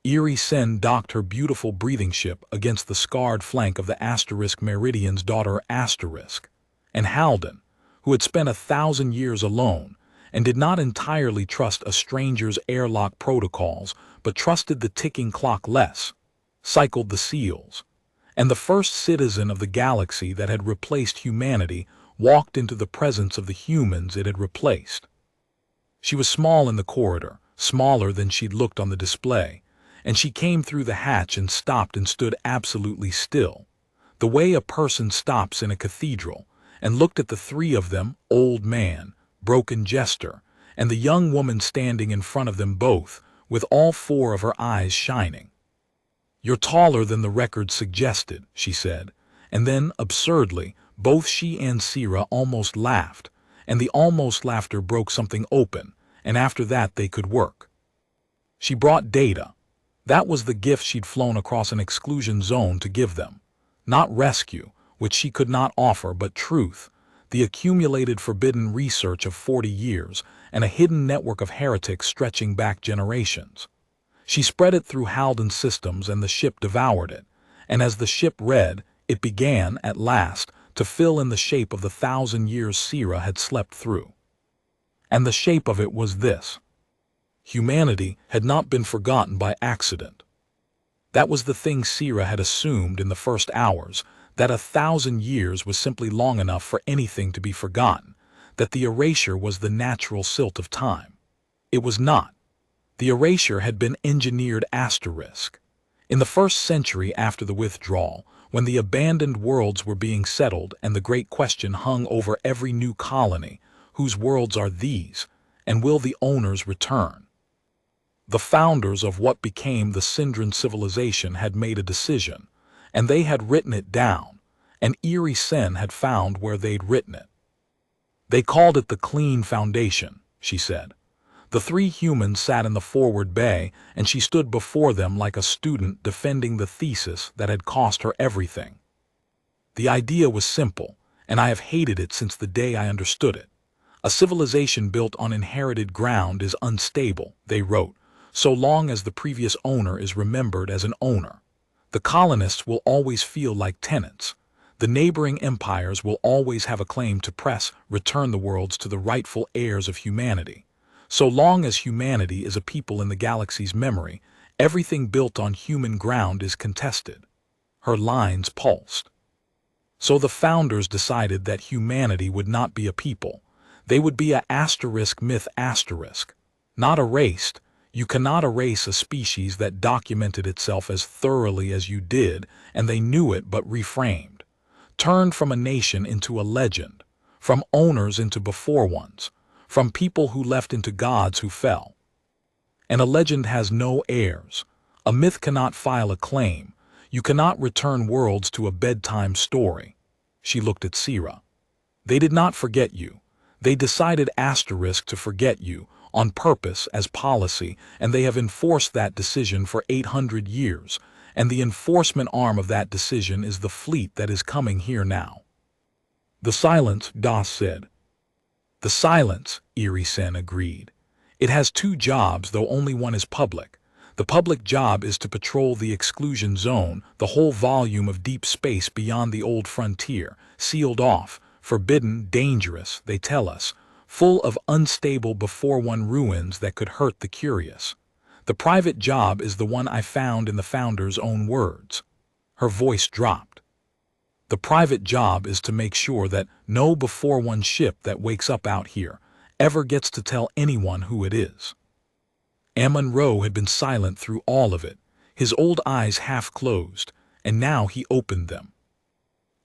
Eerie Sen docked her beautiful breathing ship against the scarred flank of the Asterisk Meridian's daughter Asterisk, and Halden, who had spent 1,000 years alone and did not entirely trust a stranger's airlock protocols but trusted the ticking clock less, cycled the seals, and the first citizen of the galaxy that had replaced humanity walked into the presence of the humans it had replaced. She was small in the corridor, smaller than she'd looked on the display, and she came through the hatch and stopped and stood absolutely still, the way a person stops in a cathedral, and looked at the 3 of them, old man, broken jester, and the young woman standing in front of them both, with all 4 of her eyes shining. You're taller than the record suggested, she said, and then, absurdly, both she and Sera almost laughed, and the almost laughter broke something open, and after that they could work. She brought data. That was the gift she'd flown across an exclusion zone to give them. Not rescue, which she could not offer, but truth, the accumulated forbidden research of 40 years, and a hidden network of heretics stretching back generations. She spread it through Halden's systems and the ship devoured it, and as the ship read, it began, at last, to fill in the shape of the 1,000 years Sera had slept through. And the shape of it was this. Humanity had not been forgotten by accident. That was the thing Sera had assumed in the first hours, that 1,000 years was simply long enough for anything to be forgotten, that the erasure was the natural silt of time. It was not. The erasure had been engineered asterisk. In the 1st century after the withdrawal, when the abandoned worlds were being settled and the great question hung over every new colony, whose worlds are these, and will the owners return? The founders of what became the Syndran civilization had made a decision, and they had written it down, and Eerie Sen had found where they'd written it. They called it the Clean Foundation, she said. The 3 humans sat in the forward bay, and she stood before them like a student defending the thesis that had cost her everything. The idea was simple, and I have hated it since the day I understood it. A civilization built on inherited ground is unstable, they wrote, so long as the previous owner is remembered as an owner. The colonists will always feel like tenants. The neighboring empires will always have a claim to return the worlds to the rightful heirs of humanity. So long as humanity is a people in the galaxy's memory, everything built on human ground is contested. Her lines pulsed. So the founders decided that humanity would not be a people. They would be a asterisk myth asterisk. Not erased. You cannot erase a species that documented itself as thoroughly as you did, and they knew it but reframed. Turned from a nation into a legend, from owners into before ones, from people who left into gods who fell. And a legend has no heirs. A myth cannot file a claim. You cannot return worlds to a bedtime story. She looked at Sera. They did not forget you. They decided to forget you, on purpose as policy, and they have enforced that decision for 800 years, and the enforcement arm of that decision is the fleet that is coming here now. The silence, Das said. The silence, Eerie Sen agreed. It has two jobs, though only one is public. The public job is to patrol the exclusion zone, the whole volume of deep space beyond the old frontier, sealed off, forbidden, dangerous, they tell us, full of unstable before-one ruins that could hurt the curious. The private job is the one I found in the founder's own words. Her voice dropped. The private job is to make sure that no before-one ship that wakes up out here ever gets to tell anyone who it is. Amon-Ra had been silent through all of it, his old eyes half closed, and now he opened them.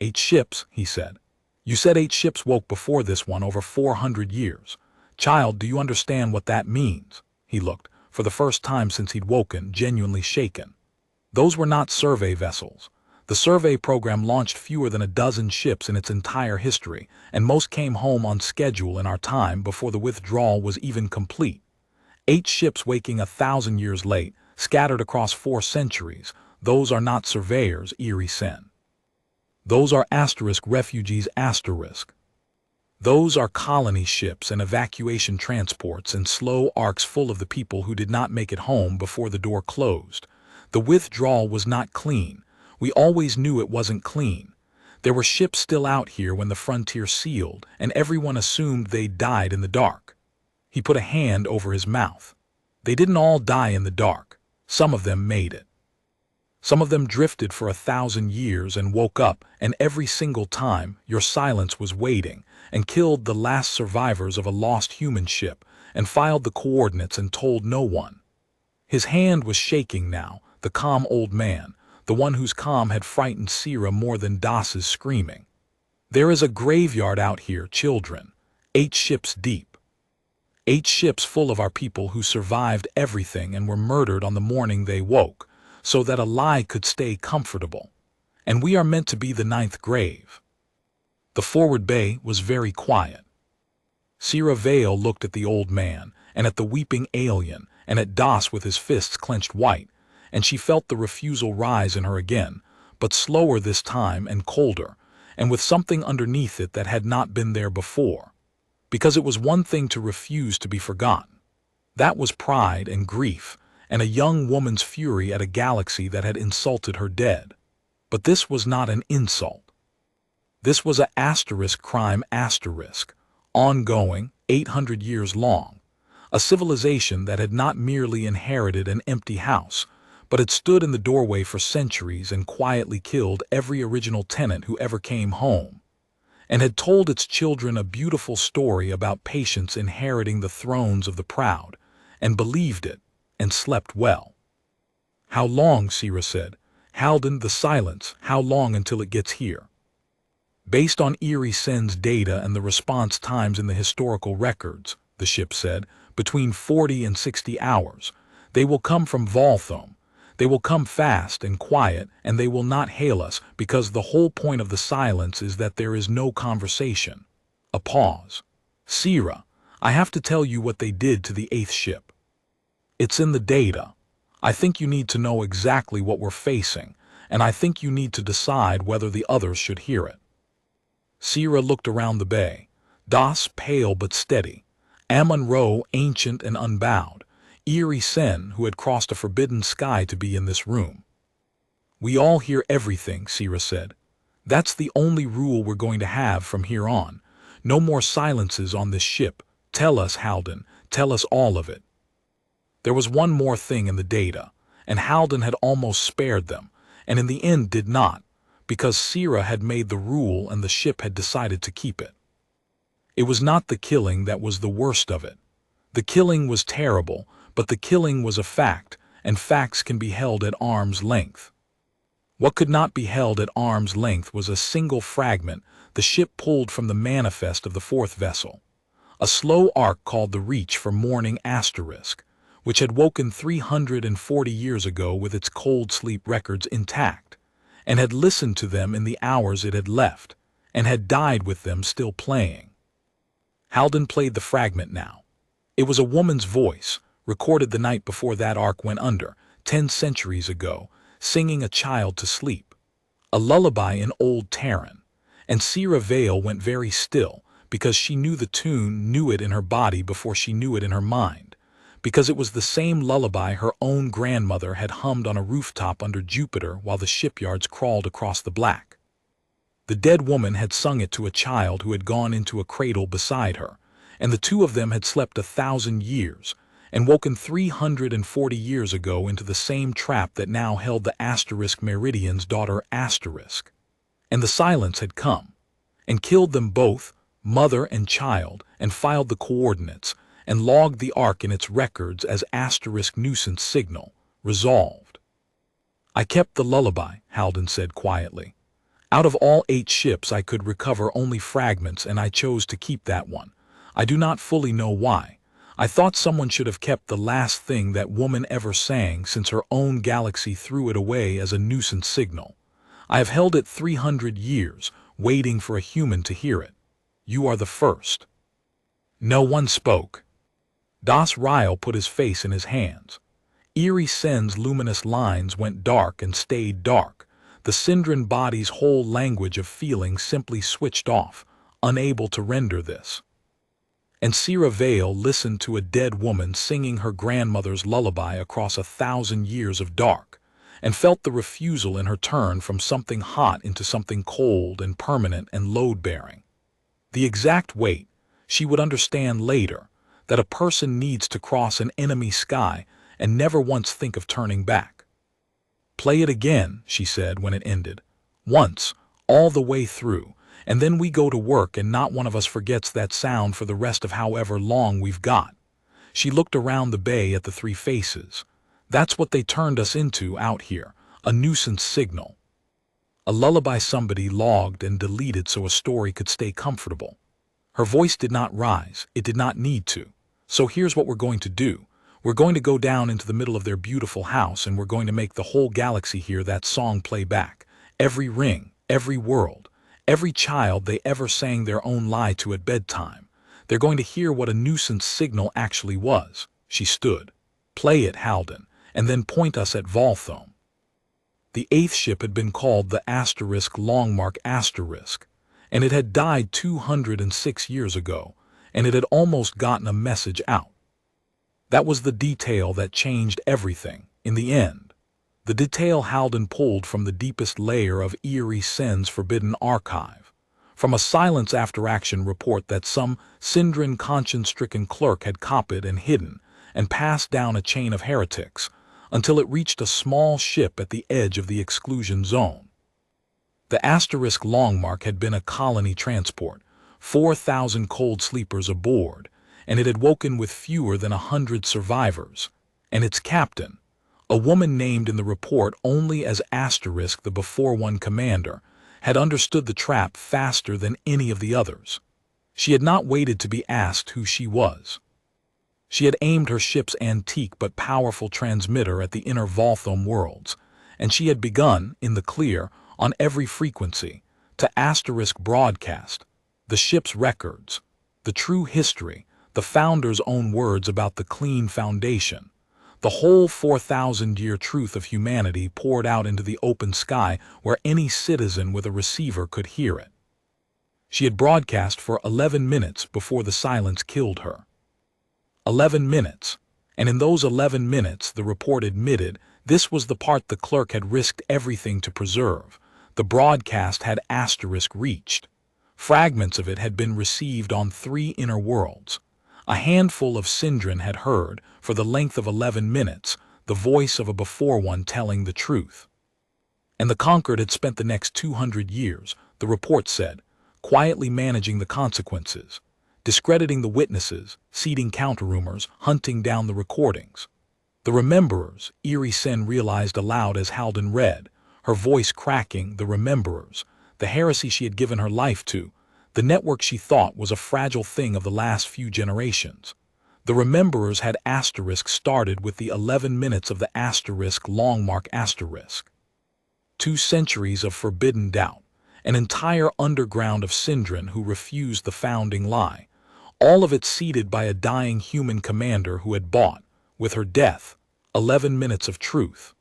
8 ships, he said. You said 8 ships woke before this one over 400 years. Child, do you understand what that means? He looked, for the first time since he'd woken, genuinely shaken. Those were not survey vessels. The survey program launched fewer than a dozen ships in its entire history, and most came home on schedule in our time before the withdrawal was even complete. 8 ships waking 1,000 years late, scattered across 4 centuries. Those are not surveyors, Eerie Sen. Those are refugees. Those are colony ships and evacuation transports and slow arcs full of the people who did not make it home before the door closed. The withdrawal was not clean. We always knew it wasn't clean. There were ships still out here when the frontier sealed, and everyone assumed they died in the dark. He put a hand over his mouth. They didn't all die in the dark. Some of them made it. Some of them drifted for 1,000 years and woke up, and every single time your silence was waiting, and killed the last survivors of a lost human ship, and filed the coordinates and told no one. His hand was shaking now, the calm old man, the one whose calm had frightened Sera more than Das's screaming. There is a graveyard out here, children, 8 ships deep. 8 ships full of our people who survived everything and were murdered on the morning they woke, so that a lie could stay comfortable. And we are meant to be the 9th grave. The forward bay was very quiet. Sera Vale looked at the old man, and at the weeping alien, and at Das with his fists clenched white, and she felt the refusal rise in her again, but slower this time and colder, and with something underneath it that had not been there before. Because it was one thing to refuse to be forgotten. That was pride and grief, and a young woman's fury at a galaxy that had insulted her dead. But this was not an insult. This was a crime, ongoing, 800 years long. A civilization that had not merely inherited an empty house, but had stood in the doorway for centuries and quietly killed every original tenant who ever came home, and had told its children a beautiful story about patience inheriting the thrones of the proud, and believed it, and slept well. How long, Sera said. Halden, the silence, how long until it gets here? Based on Eerie Sen's data and the response times in the historical records, the ship said, between 40 and 60 hours. They will come from Volthome. They will come fast and quiet, and they will not hail us, because the whole point of the silence is that there is no conversation. A pause. Sera, I have to tell you what they did to the 8th ship. It's in the data. I think you need to know exactly what we're facing, and I think you need to decide whether the others should hear it. Sera looked around the bay. Das, pale but steady. Amon-Ra, ancient and unbowed. Eerie Sen, who had crossed a forbidden sky to be in this room. We all hear everything, Sera said. That's the only rule we're going to have from here on. No more silences on this ship. Tell us, Halden. Tell us all of it. There was one more thing in the data, and Halden had almost spared them, and in the end did not, because Sera had made the rule and the ship had decided to keep it. It was not the killing that was the worst of it. The killing was terrible, but the killing was a fact, and facts can be held at arm's length. What could not be held at arm's length was a single fragment the ship pulled from the manifest of the fourth vessel, a slow arc called the Reach for Morning Asterisk, which had woken 340 years ago with its cold sleep records intact, and had listened to them in the hours it had left, and had died with them still playing. Halden played the fragment now. It was a woman's voice, recorded the night before that arc went under, 10 centuries ago, singing a child to sleep. A lullaby in old Terran, and Sera Vale went very still, because she knew the tune, knew it in her body before she knew it in her mind, because it was the same lullaby her own grandmother had hummed on a rooftop under Jupiter while the shipyards crawled across the black. The dead woman had sung it to a child who had gone into a cradle beside her, and the two of them had slept 1,000 years, and woken 340 years ago into the same trap that now held the Asterisk Meridian's daughter Asterisk. And the silence had come, and killed them both, mother and child, and filed the coordinates, and logged the arc in its records as Asterisk nuisance signal, resolved. I kept the lullaby, Halden said quietly. Out of all 8 ships I could recover only fragments, and I chose to keep that one. I do not fully know why. I thought someone should have kept the last thing that woman ever sang, since her own galaxy threw it away as a nuisance signal. I have held it 300 years, waiting for a human to hear it. You are the first. No one spoke. Das Ryle put his face in his hands. Eerie Sen's luminous lines went dark and stayed dark. The Syndran body's whole language of feeling simply switched off, unable to render this. And Sera Vale listened to a dead woman singing her grandmother's lullaby across 1,000 years of dark, and felt the refusal in her turn from something hot into something cold and permanent and load-bearing. The exact weight, she would understand later, that a person needs to cross an enemy sky and never once think of turning back. Play it again, she said when it ended. Once, all the way through, and then we go to work and not one of us forgets that sound for the rest of however long we've got. She looked around the bay at the 3 faces. That's what they turned us into out here, a nuisance signal. A lullaby somebody logged and deleted so a story could stay comfortable. Her voice did not rise, it did not need to. So here's what we're going to do. We're going to go down into the middle of their beautiful house, and we're going to make the whole galaxy hear that song play back. Every ring, every world, every child they ever sang their own lie to at bedtime. They're going to hear what a nuisance signal actually was. She stood. Play it, Halden, and then point us at Volthome. The 8th ship had been called the Asterisk Longmark Asterisk, and it had died 206 years ago, and it had almost gotten a message out. That was the detail that changed everything, in the end. The detail Halden pulled from the deepest layer of Eerie Sen's forbidden archive, from a silence after action report that some Syndran conscience-stricken clerk had copied and hidden, and passed down a chain of heretics, until it reached a small ship at the edge of the exclusion zone. The Asterisk Longmark had been a colony transport, 4,000 cold sleepers aboard, and it had woken with fewer than 100 survivors, and its captain, a woman named in the report only as Asterisk the Before-One commander, had understood the trap faster than any of the others. She had not waited to be asked who she was. She had aimed her ship's antique but powerful transmitter at the inner Volthome worlds, and she had begun, in the clear, on every frequency, to Asterisk broadcast the ship's records, the true history, the founder's own words about the clean foundation, the whole 4,000-year truth of humanity poured out into the open sky where any citizen with a receiver could hear it. She had broadcast for 11 minutes before the silence killed her. 11 minutes, and in those 11 minutes, the report admitted, this was the part the clerk had risked everything to preserve. The broadcast had Asterisk reached. Fragments of it had been received on 3 inner worlds. A handful of Syndran had heard, for the length of 11 minutes, the voice of a Before-One telling the truth. And the conquered had spent the next 200 years, the report said, quietly managing the consequences, discrediting the witnesses, seeding counter-rumors, hunting down the recordings. The rememberers, Eerie Sen realized aloud as Halden read, her voice cracking, the rememberers, the heresy she had given her life to, the network she thought was a fragile thing of the last few generations. The rememberers had asterisk started with the 11 minutes of the asterisk long mark asterisk. 2 centuries of forbidden doubt, an entire underground of Syndran who refused the founding lie, all of it seeded by a dying human commander who had bought, with her death, 11 minutes of truth.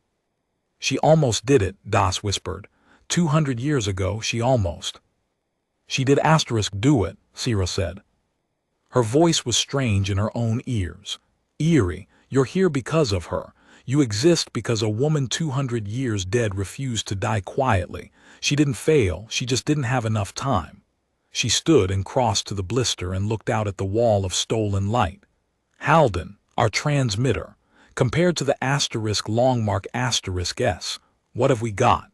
She almost did it, Das whispered. 200 years ago, she almost. She did asterisk do it, Sera said. Her voice was strange in her own ears. Eerie, you're here because of her. You exist because a woman 200 years dead refused to die quietly. She didn't fail, she just didn't have enough time. She stood and crossed to the blister and looked out at the wall of stolen light. Halden, our transmitter, compared to the asterisk long mark asterisk S, what have we got?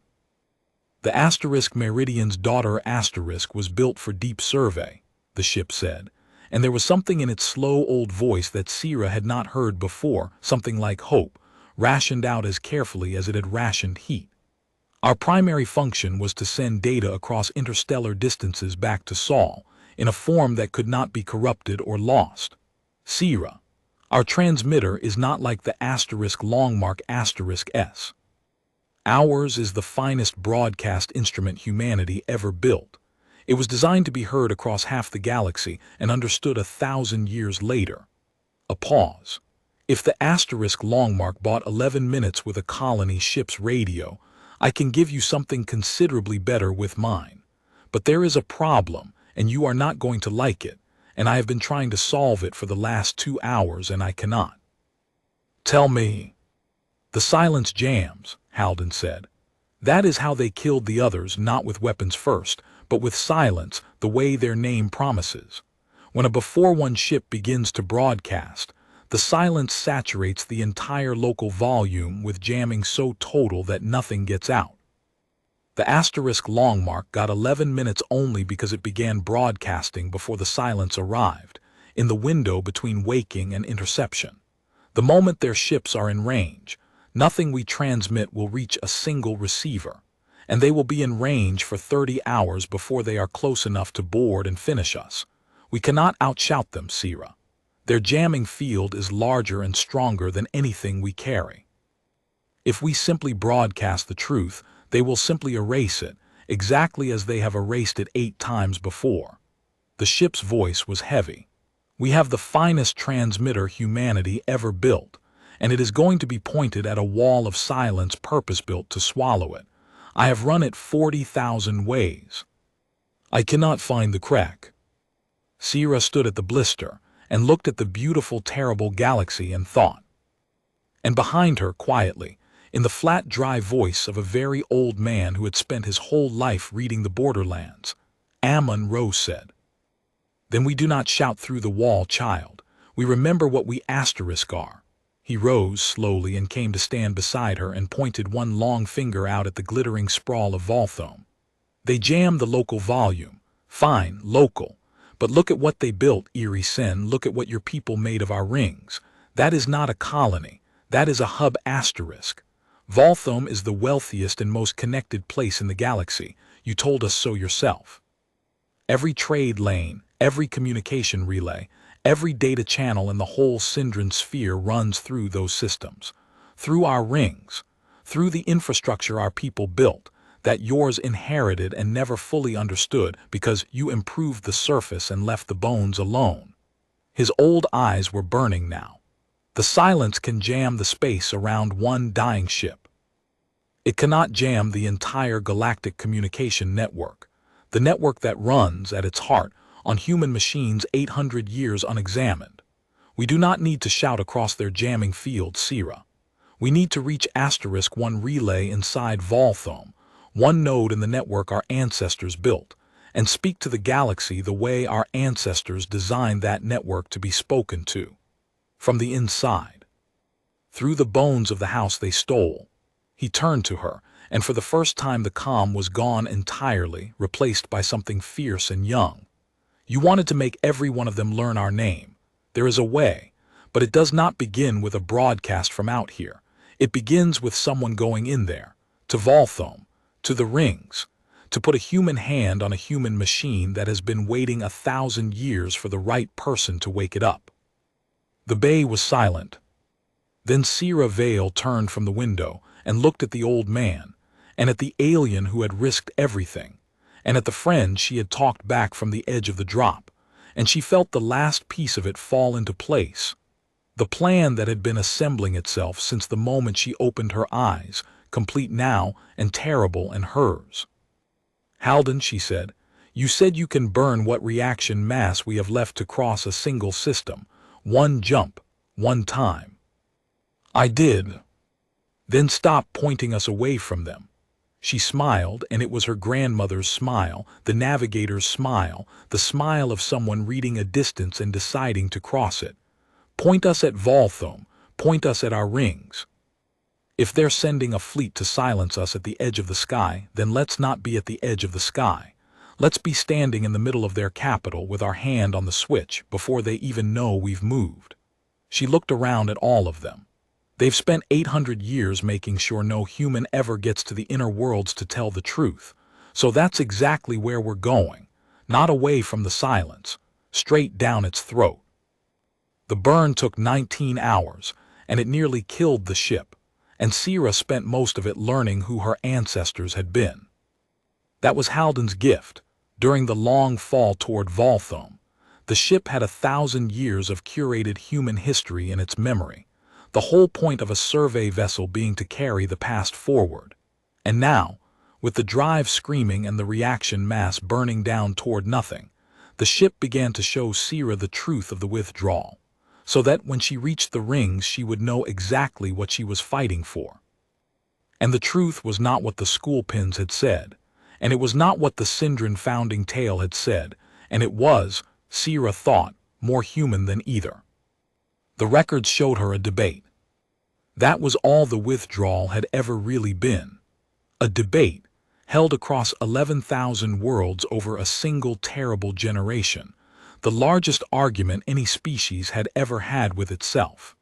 The asterisk Meridian's daughter asterisk was built for deep survey, the ship said, and there was something in its slow old voice that Sera had not heard before, something like hope, rationed out as carefully as it had rationed heat. Our primary function was to send data across interstellar distances back to Sol, in a form that could not be corrupted or lost. Sera, our transmitter is not like the asterisk long mark asterisk S. Ours is the finest broadcast instrument humanity ever built. It was designed to be heard across half the galaxy and understood 1,000 years later. A pause. If the asterisk long mark bought 11 minutes with a colony ship's radio, I can give you something considerably better with mine. But there is a problem, and you are not going to like it, and I have been trying to solve it for the last 2 hours and I cannot. Tell me. The silence jams, Halden said. That is how they killed the others, not with weapons first, but with silence, the way their name promises. When a before one ship begins to broadcast, the silence saturates the entire local volume with jamming so total that nothing gets out. The asterisk long mark got 11 minutes only because it began broadcasting before the silence arrived, in the window between waking and interception. The moment their ships are in range, nothing we transmit will reach a single receiver, and they will be in range for 30 hours before they are close enough to board and finish us. We cannot outshout them, Sera. Their jamming field is larger and stronger than anything we carry. If we simply broadcast the truth, they will simply erase it, exactly as they have erased it 8 times before. The ship's voice was heavy. We have the finest transmitter humanity ever built, and it is going to be pointed at a wall of silence purpose-built to swallow it. I have run it 40,000 ways. I cannot find the crack. Sera stood at the blister and looked at the beautiful, terrible galaxy and thought. And behind her, quietly, in the flat, dry voice of a very old man who had spent his whole life reading the borderlands, Ammon Rose said, "Then we do not shout through the wall, child. We remember what we asterisk are." He rose slowly and came to stand beside her and pointed one long finger out at the glittering sprawl of Volthome. "They jammed the local volume. Fine, local. But look at what they built, Eerie Sen. Look at what your people made of our rings. That is not a colony. That is a hub asterisk. Volthome is the wealthiest and most connected place in the galaxy. You told us so yourself. Every trade lane, every communication relay, every data channel in the whole Syndran sphere runs through those systems, through our rings, through the infrastructure our people built, that yours inherited and never fully understood because you improved the surface and left the bones alone." His old eyes were burning now. The silence can jam the space around one dying ship. It cannot jam the entire galactic communication network, the network that runs, at its heart, on human machines 800 years unexamined. We do not need to shout across their jamming field, Sera. We need to reach asterisk one relay inside Volthome, one node in the network our ancestors built, and speak to the galaxy the way our ancestors designed that network to be spoken to. From the inside. Through the bones of the house they stole. He turned to her, and for the first time the calm was gone entirely, replaced by something fierce and young. You wanted to make every one of them learn our name. There is a way, but it does not begin with a broadcast from out here. It begins with someone going in there, to Volthome, to the rings, to put a human hand on a human machine that has been waiting 1,000 years for the right person to wake it up. The bay was silent. Then Sera Vale turned from the window and looked at the old man, and at the alien who had risked everything, and at the friend she had talked back from the edge of the drop, and she felt the last piece of it fall into place. The plan that had been assembling itself since the moment she opened her eyes, complete now and terrible and hers. "Halden," she said, "you said you can burn what reaction mass we have left to cross a single system, one jump, one time." "I did." "Then stop pointing us away from them." She smiled, and it was her grandmother's smile, the navigator's smile, the smile of someone reading a distance and deciding to cross it. "Point us at Volthome, point us at our rings. If they're sending a fleet to silence us at the edge of the sky, then let's not be at the edge of the sky. Let's be standing in the middle of their capital with our hand on the switch before they even know we've moved." She looked around at all of them. They've spent 800 years making sure no human ever gets to the inner worlds to tell the truth. So that's exactly where we're going. Not away from the silence, straight down its throat. The burn took 19 hours, and it nearly killed the ship, and Sera spent most of it learning who her ancestors had been. That was Halden's gift. During the long fall toward Volthome, the ship had 1,000 years of curated human history in its memory. The whole point of a survey vessel being to carry the past forward. And now, with the drive screaming and the reaction mass burning down toward nothing, the ship began to show Sera the truth of the withdrawal, so that when she reached the rings she would know exactly what she was fighting for. And the truth was not what the school pins had said, and it was not what the Syndran founding tale had said, and it was, Sera thought, more human than either. The records showed her a debate. That was all the withdrawal had ever really been. A debate, held across 11,000 worlds over a single terrible generation, the largest argument any species had ever had with itself.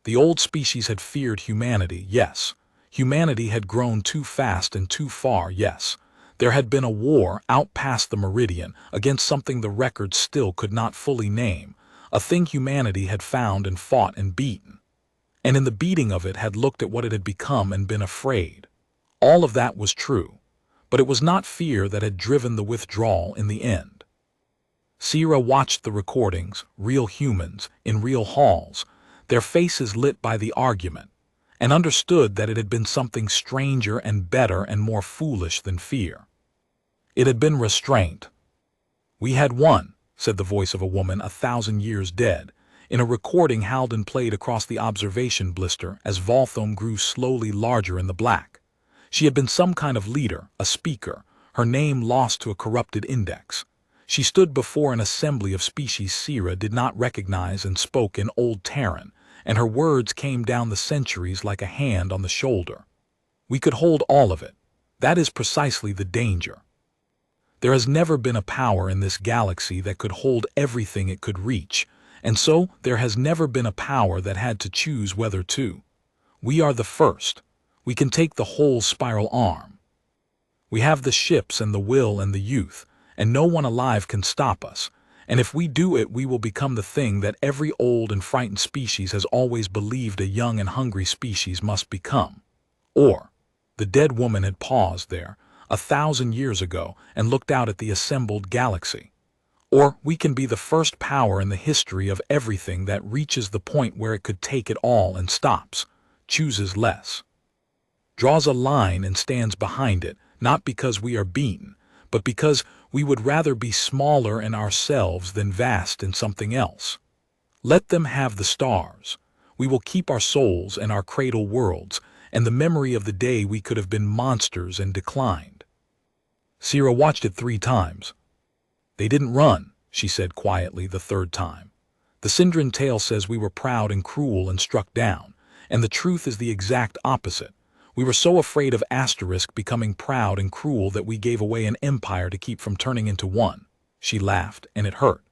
The old species had feared humanity, yes. Humanity had grown too fast and too far, yes. There had been a war out past the meridian against something the records still could not fully name, a thing humanity had found and fought and beaten. And in the beating of it had looked at what it had become and been afraid. All of that was true, but it was not fear that had driven the withdrawal in the end. Sera watched the recordings, real humans, in real halls, their faces lit by the argument, and understood that it had been something stranger and better and more foolish than fear. It had been restraint. "We had won," said the voice of a woman 1,000 years dead, in a recording Halden played across the observation blister as Volthome grew slowly larger in the black. She had been some kind of leader, a speaker, her name lost to a corrupted index. She stood before an assembly of species Sera did not recognize and spoke in Old Terran, and her words came down the centuries like a hand on the shoulder. "We could hold all of it. That is precisely the danger. There has never been a power in this galaxy that could hold everything it could reach, and so there has never been a power that had to choose whether to. We are the first. We can take the whole spiral arm. We have the ships and the will and the youth, and no one alive can stop us, and if we do it we will become the thing that every old and frightened species has always believed a young and hungry species must become. Or," the dead woman had paused there, 1,000 years ago, and looked out at the assembled galaxy. "Or we can be the first power in the history of everything that reaches the point where it could take it all and stops, chooses less. Draws a line and stands behind it, not because we are beaten, but because we would rather be smaller in ourselves than vast in something else. Let them have the stars. We will keep our souls and our cradle worlds, and the memory of the day we could have been monsters and declined." Sera watched it 3 times. "They didn't run," she said quietly the 3rd time. "The Syndran tale says we were proud and cruel and struck down, and the truth is the exact opposite. We were so afraid of Asterisk becoming proud and cruel that we gave away an empire to keep from turning into one. She laughed, and it hurt.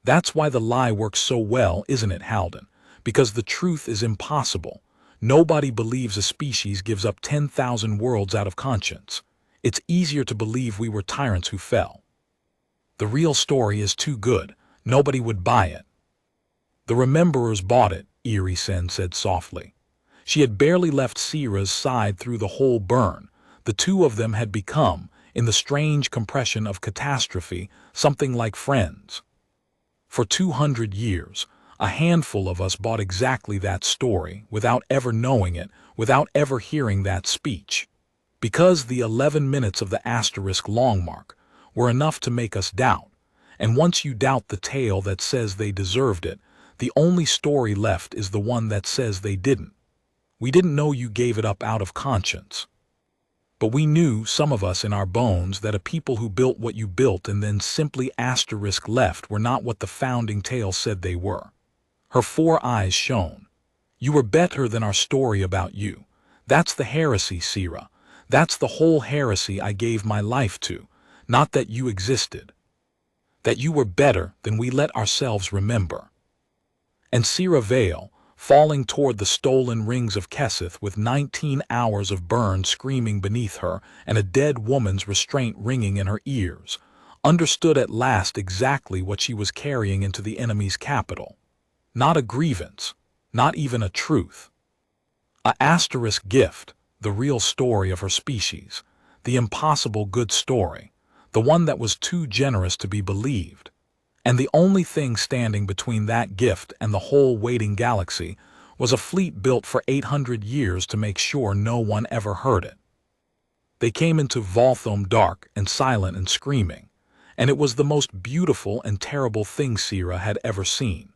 That's why the lie works so well, isn't it, Halden? Because the truth is impossible. Nobody believes a species gives up 10,000 worlds out of conscience. It's easier to believe we were tyrants who fell. The real story is too good. Nobody would buy it. The Rememberers bought it, Eerie Sen said softly. She had barely left Sera's side through the whole burn. The two of them had become, in the strange compression of catastrophe, something like friends. For 200 years, a handful of us bought exactly that story, without ever knowing it, without ever hearing that speech. Because the 11 minutes of the asterisk long mark were enough to make us doubt, and once you doubt the tale that says they deserved it, the only story left is the one that says they didn't. We didn't know you gave it up out of conscience. But we knew, some of us in our bones, that a people who built what you built and then simply asterisk left were not what the founding tale said they were. Her 4 eyes shone. You were better than our story about you. That's the heresy, Sera. That's the whole heresy I gave my life to. Not that you existed. That you were better than we let ourselves remember. And Sera Vale, falling toward the stolen rings of Keseth with 19 hours of burn screaming beneath her and a dead woman's restraint ringing in her ears, understood at last exactly what she was carrying into the enemy's capital. Not a grievance, not even a truth. A asterisk gift, the real story of her species, the impossible good story, the one that was too generous to be believed. And the only thing standing between that gift and the whole waiting galaxy was a fleet built for 800 years to make sure no one ever heard it. They came into Volthome dark and silent and screaming, and it was the most beautiful and terrible thing Sera had ever seen.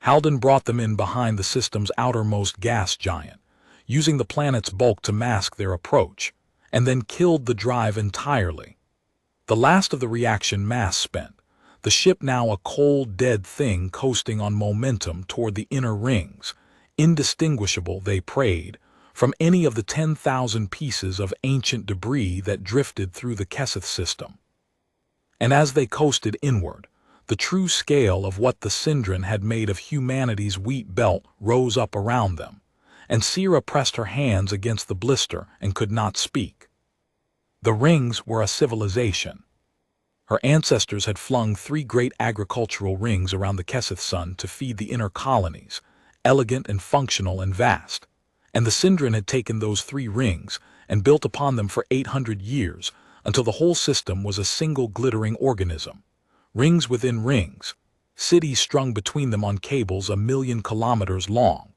Halden brought them in behind the system's outermost gas giant, using the planet's bulk to mask their approach, and then killed the drive entirely. The last of the reaction mass spent, the ship now a cold, dead thing coasting on momentum toward the inner rings, indistinguishable, they prayed, from any of the 10,000 pieces of ancient debris that drifted through the Keseth system. And as they coasted inward, the true scale of what the Syndran had made of humanity's wheat belt rose up around them, and Sera pressed her hands against the blister and could not speak. The rings were a civilization. Her ancestors had flung 3 great agricultural rings around the Keseth sun to feed the inner colonies, elegant and functional and vast, and the Syndran had taken those 3 rings and built upon them for 800 years until the whole system was a single glittering organism. Rings within rings, cities strung between them on cables 1,000,000 kilometers long,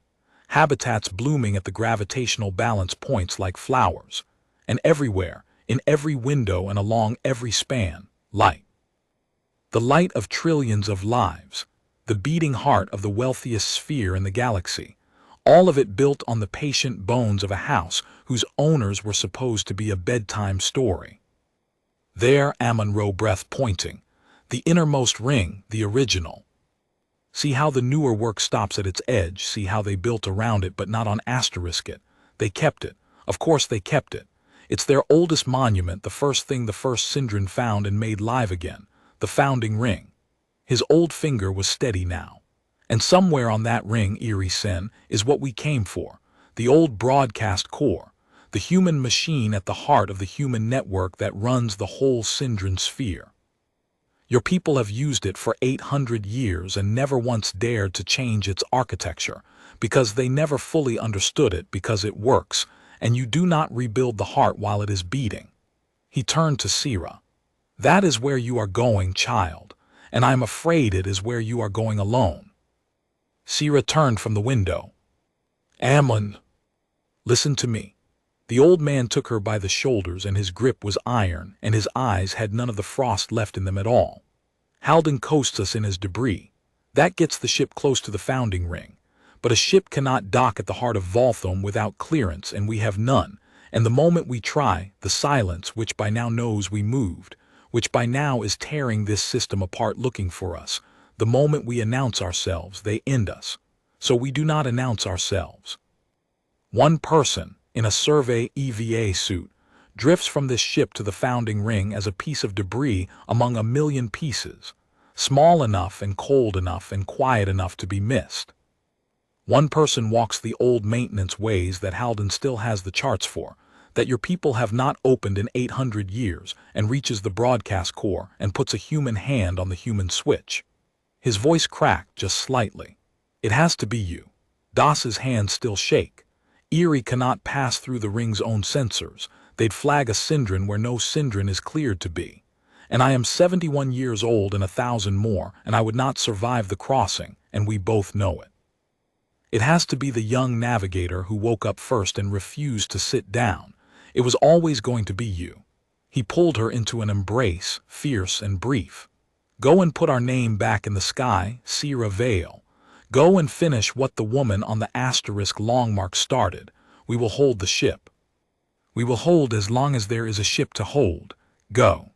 habitats blooming at the gravitational balance points like flowers, and everywhere, in every window and along every span, light. The light of trillions of lives, the beating heart of the wealthiest sphere in the galaxy, all of it built on the patient bones of a house whose owners were supposed to be a bedtime story. There, Amon-Ra breath pointing, the innermost ring, the original. See how the newer work stops at its edge, see how they built around it but not on asterisk it. They kept it. Of course they kept it. It's their oldest monument, the first thing the first Syndran found and made live again, the founding ring. His old finger was steady now. And somewhere on that ring, Eerie Sen, is what we came for, the old broadcast core, the human machine at the heart of the human network that runs the whole Syndran sphere. Your people have used it for 800 years and never once dared to change its architecture, because they never fully understood it, because it works, and you do not rebuild the heart while it is beating. He turned to Sera. That is where you are going, child, and I am afraid it is where you are going alone. Sera turned from the window. Amon, listen to me. The old man took her by the shoulders, and his grip was iron, and his eyes had none of the frost left in them at all. Halden coasts us in his debris. That gets the ship close to the founding ring. But a ship cannot dock at the heart of Volthome without clearance, and we have none. And the moment we try, the silence, which by now knows we moved, which by now is tearing this system apart looking for us, the moment we announce ourselves, they end us. So we do not announce ourselves. One person, in a survey EVA suit, drifts from this ship to the founding ring as a piece of debris among a million pieces, small enough and cold enough and quiet enough to be missed. One person walks the old maintenance ways that Halden still has the charts for, that your people have not opened in 800 years, and reaches the broadcast core and puts a human hand on the human switch. His voice cracked just slightly. It has to be you. Das's hands still shake. Erie cannot pass through the ring's own sensors. They'd flag a syndrome where no syndrome is cleared to be. And I am 71 years old and 1,000 more, and I would not survive the crossing, and we both know it. It has to be the young navigator who woke up first and refused to sit down. It was always going to be you. He pulled her into an embrace, fierce and brief. Go and put our name back in the sky, Sera Vale. Go and finish what the woman on the asterisk long mark started. We will hold the ship. We will hold as long as there is a ship to hold. Go.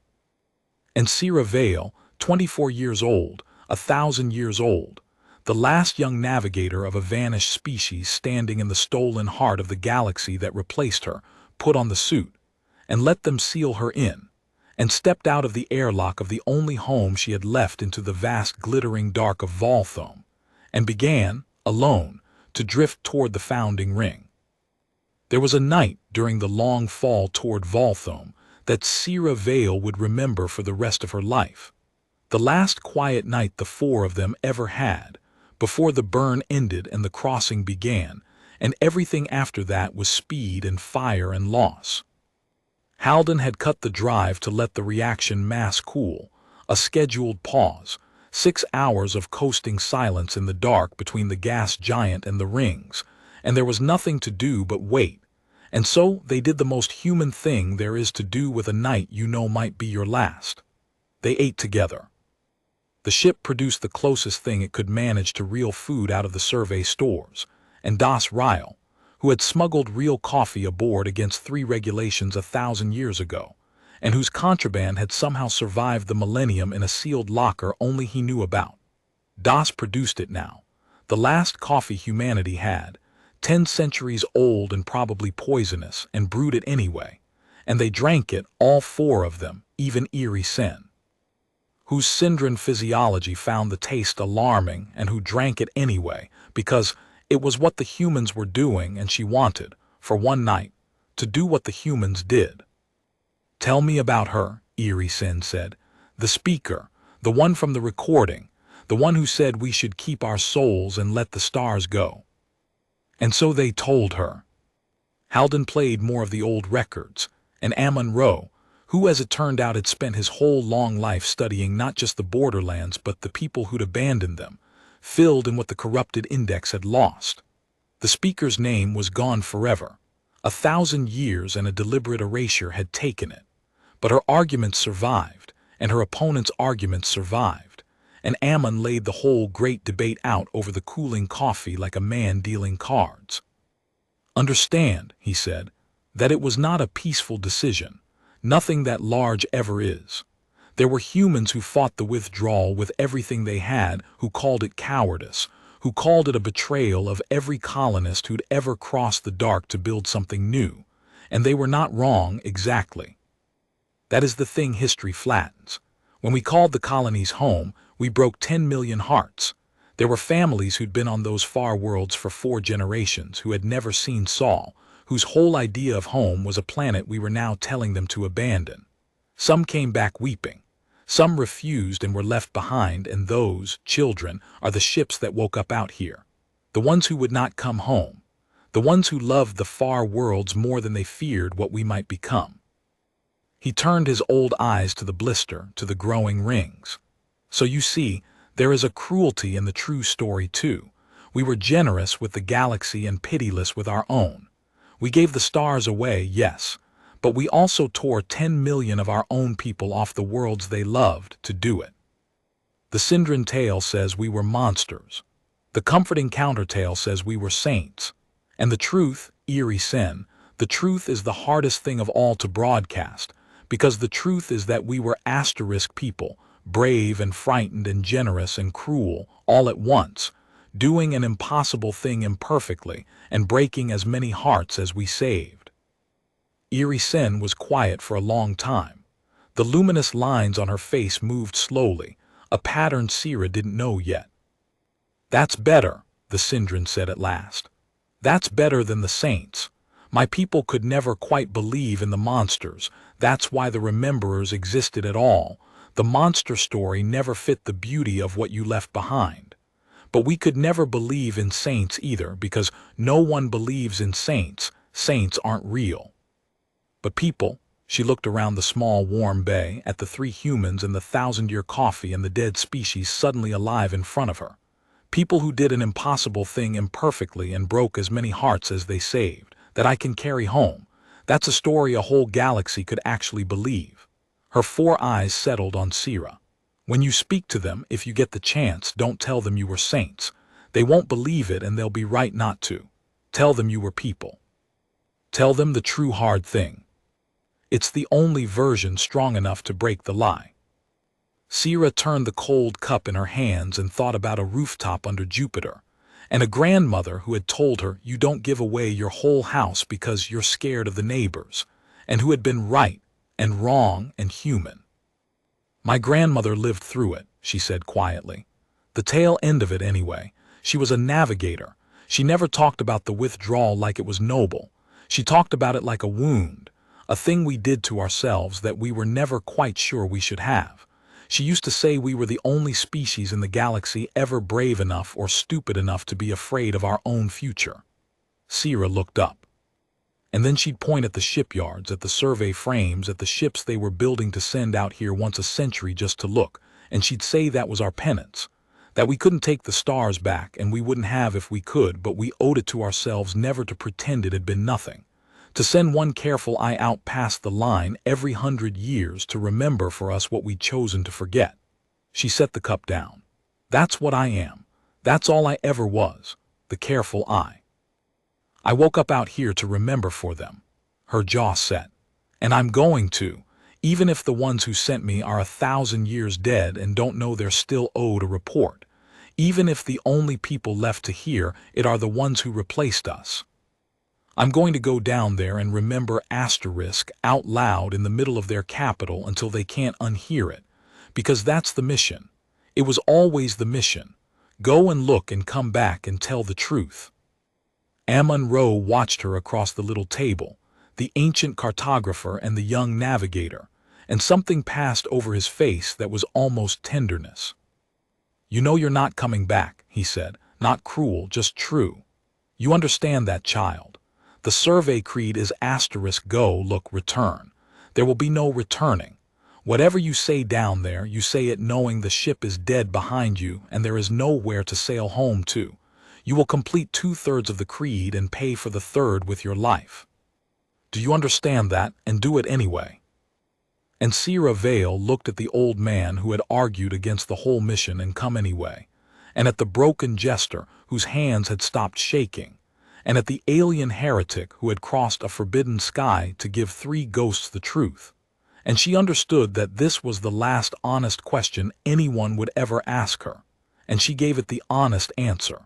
And Sera Vale, 24 years old, 1,000 years old, the last young navigator of a vanished species standing in the stolen heart of the galaxy that replaced her, put on the suit, and let them seal her in, and stepped out of the airlock of the only home she had left into the vast glittering dark of Volthome, and began, alone, to drift toward the founding ring. There was a night during the long fall toward Volthome that Sera Vale would remember for the rest of her life. The last quiet night the four of them ever had, before the burn ended and the crossing began, and everything after that was speed and fire and loss. Halden had cut the drive to let the reaction mass cool, a scheduled pause, 6 hours of coasting silence in the dark between the gas giant and the rings, and there was nothing to do but wait. And so they did the most human thing there is to do with a night you know might be your last. They ate together. The ship produced the closest thing it could manage to real food out of the survey stores, and Das Ryle, who had smuggled real coffee aboard against 3 regulations 1,000 years ago, and whose contraband had somehow survived the millennium in a sealed locker only he knew about. Das produced it now, the last coffee humanity had, 10 centuries old and probably poisonous, and brewed it anyway, and they drank it, all 4 of them, even Erie Sen, whose Syndran physiology found the taste alarming and who drank it anyway, because it was what the humans were doing and she wanted, for one night, to do what the humans did. Tell me about her, Erie Sen said. The speaker, the one from the recording, the one who said we should keep our souls and let the stars go. And so they told her. Halden played more of the old records, and Amon-Ra, who as it turned out had spent his whole long life studying not just the borderlands but the people who'd abandoned them, filled in what the corrupted index had lost. The speaker's name was gone forever. 1,000 years and a deliberate erasure had taken it. But her arguments survived, and her opponent's arguments survived, and Ammon laid the whole great debate out over the cooling coffee like a man dealing cards. Understand, he said, that it was not a peaceful decision. Nothing that large ever is. There were humans who fought the withdrawal with everything they had, who called it cowardice, who called it a betrayal of every colonist who'd ever crossed the dark to build something new, and they were not wrong exactly. That is the thing history flattens. When we called the colonies home, we broke 10 million hearts. There were families who'd been on those far worlds for 4 generations, who had never seen Sol, whose whole idea of home was a planet we were now telling them to abandon. Some came back weeping. Some refused and were left behind, and those, children, are the ships that woke up out here. The ones who would not come home. The ones who loved the far worlds more than they feared what we might become. He turned his old eyes to the blister, to the growing rings. So you see, there is a cruelty in the true story too. We were generous with the galaxy and pitiless with our own. We gave the stars away, yes, but we also tore 10 million of our own people off the worlds they loved to do it. The Syndran tale says we were monsters. The comforting countertale says we were saints. And the truth, Erie Sen, the truth is the hardest thing of all to broadcast, because the truth is that we were asterisk people, brave and frightened and generous and cruel, all at once, doing an impossible thing imperfectly and breaking as many hearts as we saved. Eerie Sen was quiet for a long time. The luminous lines on her face moved slowly, a pattern Sera didn't know yet. "That's better," the Syndran said at last. "That's better than the saints. My people could never quite believe in the monsters. That's why the Rememberers existed at all. The monster story never fit the beauty of what you left behind. But we could never believe in saints either, because no one believes in saints. Saints aren't real. But people," she looked around the small, warm bay, at the 3 humans and the 1,000-year coffee and the dead species suddenly alive in front of her. "People who did an impossible thing imperfectly and broke as many hearts as they saved, that I can carry home. That's a story a whole galaxy could actually believe." Her 4 eyes settled on Sera. "When you speak to them, if you get the chance, don't tell them you were saints. They won't believe it and they'll be right not to. Tell them you were people. Tell them the true hard thing. It's the only version strong enough to break the lie." Sera turned the cold cup in her hands and thought about a rooftop under Jupiter, and a grandmother who had told her you don't give away your whole house because you're scared of the neighbors, and who had been right and wrong and human. "My grandmother lived through it," she said quietly. "The tail end of it anyway. She was a navigator. She never talked about the withdrawal like it was noble. She talked about it like a wound, a thing we did to ourselves that we were never quite sure we should have. She used to say we were the only species in the galaxy ever brave enough or stupid enough to be afraid of our own future." Sera looked up. "And then she'd point at the shipyards, at the survey frames, at the ships they were building to send out here once a century just to look, and she'd say that was our penance, that we couldn't take the stars back and we wouldn't have if we could, but we owed it to ourselves never to pretend it had been nothing. To send one careful eye out past the line every 100 years to remember for us what we'd chosen to forget." She set the cup down. "That's what I am. That's all I ever was, the careful eye. I woke up out here to remember for them." Her jaw set. "And I'm going to, even if the ones who sent me are 1,000 years dead and don't know they're still owed a report. Even if the only people left to hear it are the ones who replaced us. I'm going to go down there and remember asterisk out loud in the middle of their capital until they can't unhear it, because that's the mission. It was always the mission. Go and look and come back and tell the truth." Amon-Ra watched her across the little table, the ancient cartographer and the young navigator, and something passed over his face that was almost tenderness. "You know you're not coming back," he said, "not cruel, just true. You understand that, child. The survey creed is asterisk go, look, return. There will be no returning. Whatever you say down there, you say it knowing the ship is dead behind you and there is nowhere to sail home to. You will complete 2/3 of the creed and pay for the 1/3 with your life. Do you understand that, and do it anyway?" And Sera Vale looked at the old man who had argued against the whole mission and come anyway, and at the broken jester whose hands had stopped shaking, and at the alien heretic who had crossed a forbidden sky to give 3 ghosts the truth. And she understood that this was the last honest question anyone would ever ask her, and she gave it the honest answer.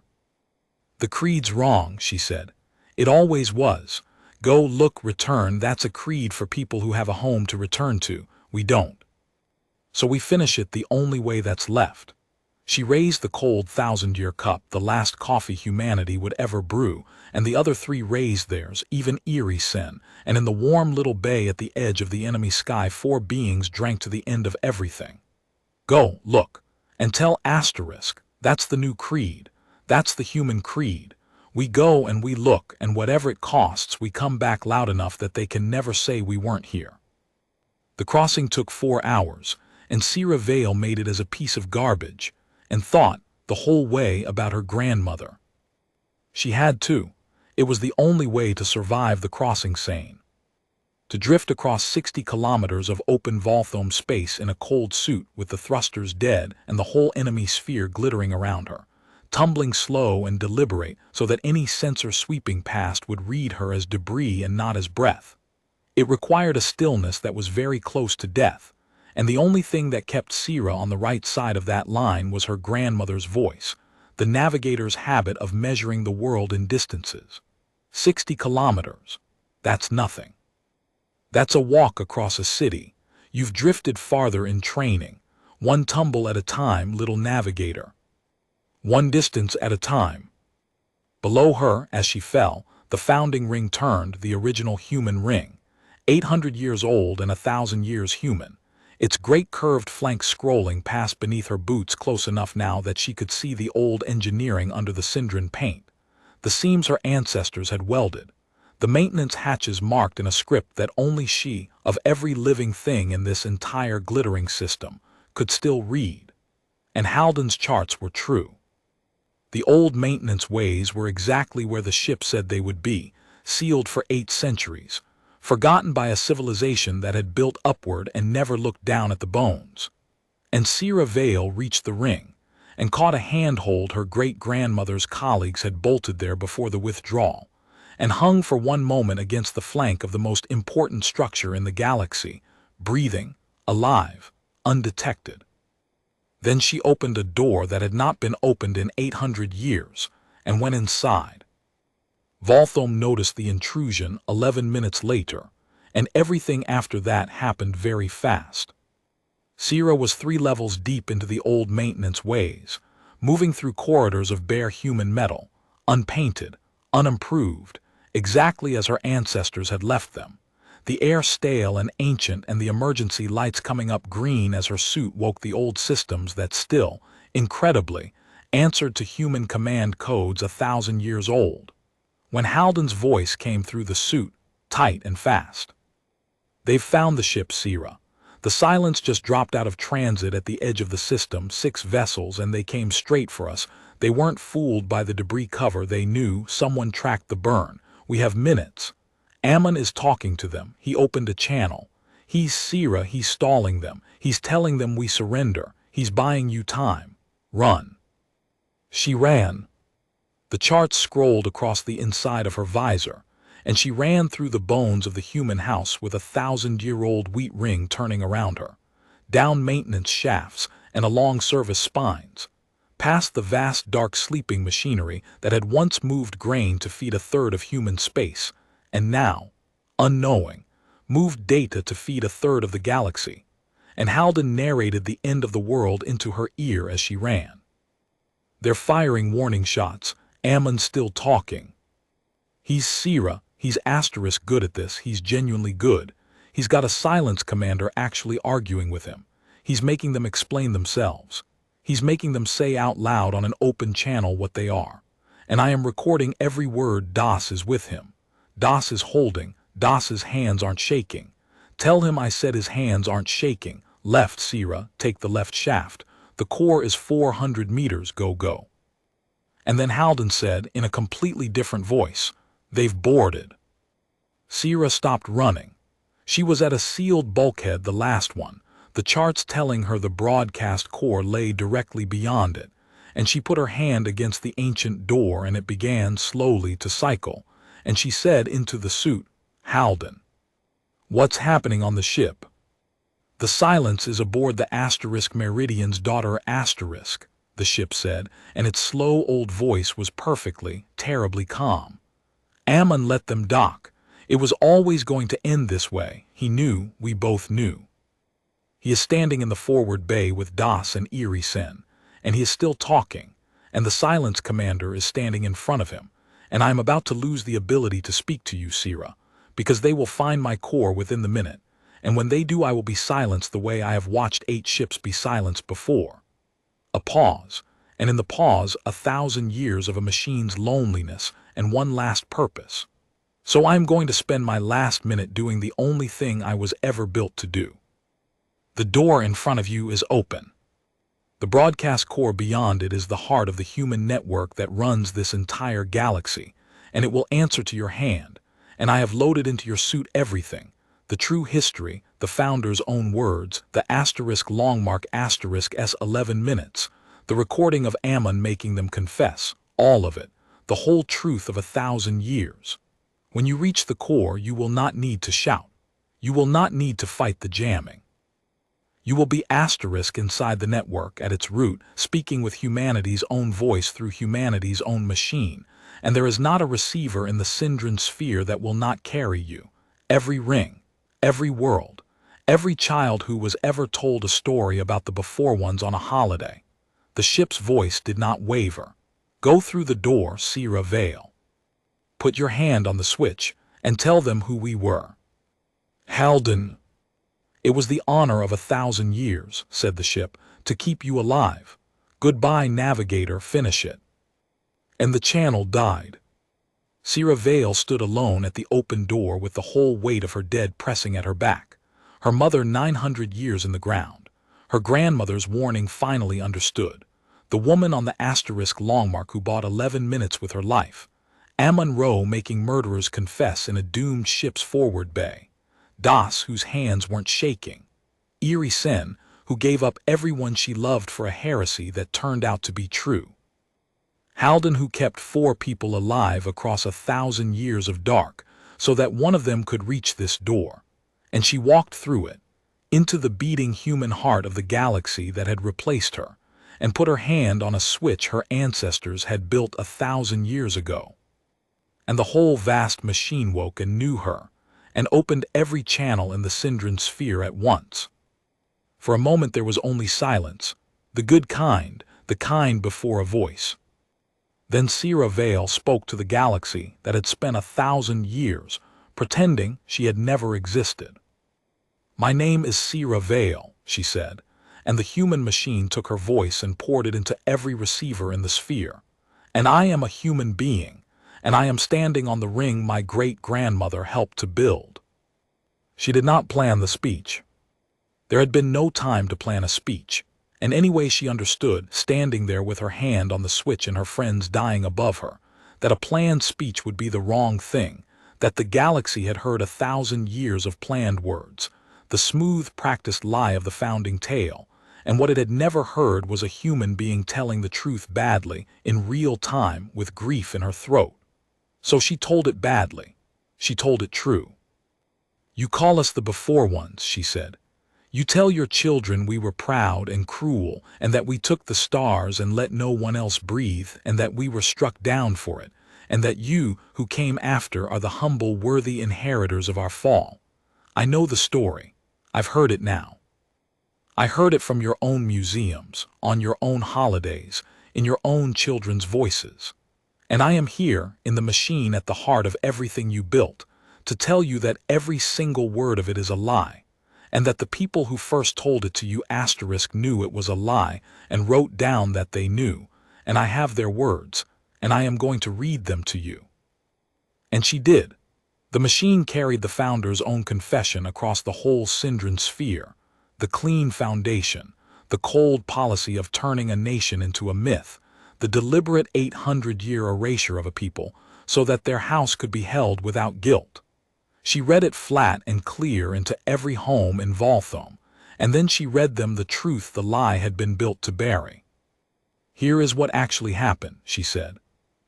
"The creed's wrong," she said. "It always was. Go, look, return, that's a creed for people who have a home to return to. We don't. So we finish it the only way that's left." She raised the cold 1,000-year cup, the last coffee humanity would ever brew, and the other 3 raised theirs, even Eerie Sen, and in the warm little bay at the edge of the enemy sky 4 beings drank to the end of everything. "Go, look, and tell asterisk, that's the new creed. That's the human creed. We go and we look, and whatever it costs, we come back loud enough that they can never say we weren't here." The crossing took 4 hours, and Sera Vale made it as a piece of garbage, and thought the whole way about her grandmother. She had to. It was the only way to survive the crossing sane. To drift across 60 kilometers of open Volthome space in a cold suit with the thrusters dead and the whole enemy sphere glittering around her, tumbling slow and deliberate so that any sensor sweeping past would read her as debris and not as breath. It required a stillness that was very close to death, and the only thing that kept Sera on the right side of that line was her grandmother's voice, the navigator's habit of measuring the world in distances. 60 kilometers. That's nothing. That's a walk across a city. You've drifted farther in training. One tumble at a time, little navigator. One distance at a time. Below her, as she fell, the founding ring turned, the original human ring. 800 years old and 1,000 years human. Its great curved flanks scrolling past beneath her boots close enough now that she could see the old engineering under the Syndran paint. The seams her ancestors had welded. The maintenance hatches marked in a script that only she, of every living thing in this entire glittering system, could still read. And Halden's charts were true. The old maintenance ways were exactly where the ship said they would be, sealed for 8 centuries, forgotten by a civilization that had built upward and never looked down at the bones. And Sera Vale reached the ring, and caught a handhold her great-grandmother's colleagues had bolted there before the withdrawal, and hung for one moment against the flank of the most important structure in the galaxy, breathing, alive, undetected. Then she opened a door that had not been opened in 800 years, and went inside. Volthom noticed the intrusion 11 minutes later, and everything after that happened very fast. Sera was 3 levels deep into the old maintenance ways, moving through corridors of bare human metal, unpainted, unimproved, exactly as her ancestors had left them. The air stale and ancient, and the emergency lights coming up green as her suit woke the old systems that still, incredibly, answered to human command codes 1,000 years old. When Halden's voice came through the suit, tight and fast. "They've found the ship, Sera. The silence just dropped out of transit at the edge of the system, 6 vessels, and they came straight for us. They weren't fooled by the debris cover. They knew someone tracked the burn. We have minutes. Ammon is talking to them. He opened a channel. He's Sera. He's stalling them. He's telling them we surrender. He's buying you time. Run." She ran. The charts scrolled across the inside of her visor, and she ran through the bones of the human house with a 1,000-year-old wheat ring turning around her, down maintenance shafts and along service spines, past the vast dark sleeping machinery that had once moved grain to feed 1/3 of human space, and now, unknowing, moved data to feed 1/3 of the galaxy. And Halden narrated the end of the world into her ear as she ran. "They're firing warning shots. Ammon's still talking. He's Sera. He's asterisk good at this. He's genuinely good. He's got a silence commander actually arguing with him. He's making them explain themselves. He's making them say out loud on an open channel what they are. And I am recording every word. Das is with him. Das is holding. Das's hands aren't shaking. Tell him I said his hands aren't shaking. Left, Sera. Take the left shaft. The core is 400 meters. Go, go." And then Halden said, in a completely different voice, "They've boarded." Sera stopped running. She was at a sealed bulkhead, the last one, the charts telling her the broadcast core lay directly beyond it, and she put her hand against the ancient door and it began slowly to cycle, and she said into the suit, "Halden, what's happening on the ship?" "The silence is aboard the Asterisk Meridian's daughter Asterisk," the ship said, and its slow old voice was perfectly, terribly calm. "Ammon let them dock. It was always going to end this way. He knew, we both knew. He is standing in the forward bay with Das and Eerie Sen, and he is still talking, and the silence commander is standing in front of him, and I am about to lose the ability to speak to you, Sera, because they will find my core within the minute, and when they do I will be silenced the way I have watched 8 ships be silenced before." A pause, and in the pause 1,000 years of a machine's loneliness and one last purpose. "So I am going to spend my last minute doing the only thing I was ever built to do. The door in front of you is open. The broadcast core beyond it is the heart of the human network that runs this entire galaxy, and it will answer to your hand, and I have loaded into your suit everything, the true history, the founder's own words, the asterisk longmark asterisk S11 minutes, the recording of Ammon making them confess, all of it, the whole truth of 1,000 years. When you reach the core, you will not need to shout. You will not need to fight the jamming. You will be asterisk inside the network at its root, speaking with humanity's own voice through humanity's own machine, and there is not a receiver in the Syndran sphere that will not carry you. Every ring, Every world, every child who was ever told a story about the before ones on a holiday. The ship's voice did not waver. Go through the door, Sera Vale. Put your hand on the switch and tell them who we were. Halden. It was the honor of 1,000 years, said the ship, to keep you alive. Goodbye, navigator, finish it. And the channel died. Sera Vale stood alone at the open door with the whole weight of her dead pressing at her back. Her mother 900 years in the ground. Her grandmother's warning finally understood. The woman on the asterisk longmark who bought 11 minutes with her life. Amon-Ra making murderers confess in a doomed ship's forward bay. Das, whose hands weren't shaking. Eerie Sen, who gave up everyone she loved for a heresy that turned out to be true. Halden, who kept 4 people alive across 1,000 years of dark, so that one of them could reach this door. And she walked through it, into the beating human heart of the galaxy that had replaced her, and put her hand on a switch her ancestors had built 1,000 years ago. And the whole vast machine woke and knew her, and opened every channel in the Syndran sphere at once. For a moment there was only silence, the good kind, the kind before a voice. Then Sera Vale spoke to the galaxy that had spent 1,000 years pretending she had never existed. My name is Sera Vale, she said, and the human machine took her voice and poured it into every receiver in the sphere. And I am a human being, and I am standing on the ring my great-grandmother helped to build. She did not plan the speech. There had been no time to plan a speech. And anyway she understood, standing there with her hand on the switch and her friends dying above her, that a planned speech would be the wrong thing, that the galaxy had heard 1,000 years of planned words, the smooth, practiced lie of the founding tale, and what it had never heard was a human being telling the truth badly, in real time, with grief in her throat. So she told it badly. She told it true. You call us the before ones, she said. You tell your children we were proud and cruel, and that we took the stars and let no one else breathe, and that we were struck down for it, and that you, who came after, are the humble, worthy inheritors of our fall. I know the story. I've heard it now. I heard it from your own museums, on your own holidays, in your own children's voices. And I am here, in the machine at the heart of everything you built, to tell you that every single word of it is a lie, and that the people who first told it to you knew it was a lie and wrote down that they knew, and I have their words, and I am going to read them to you. And she did. The machine carried the founder's own confession across the whole Syndran sphere, the clean foundation, the cold policy of turning a nation into a myth, the deliberate 800-year erasure of a people so that their house could be held without guilt. She read it flat and clear into every home in Volthom, and then she read them the truth the lie had been built to bury. Here is what actually happened, she said.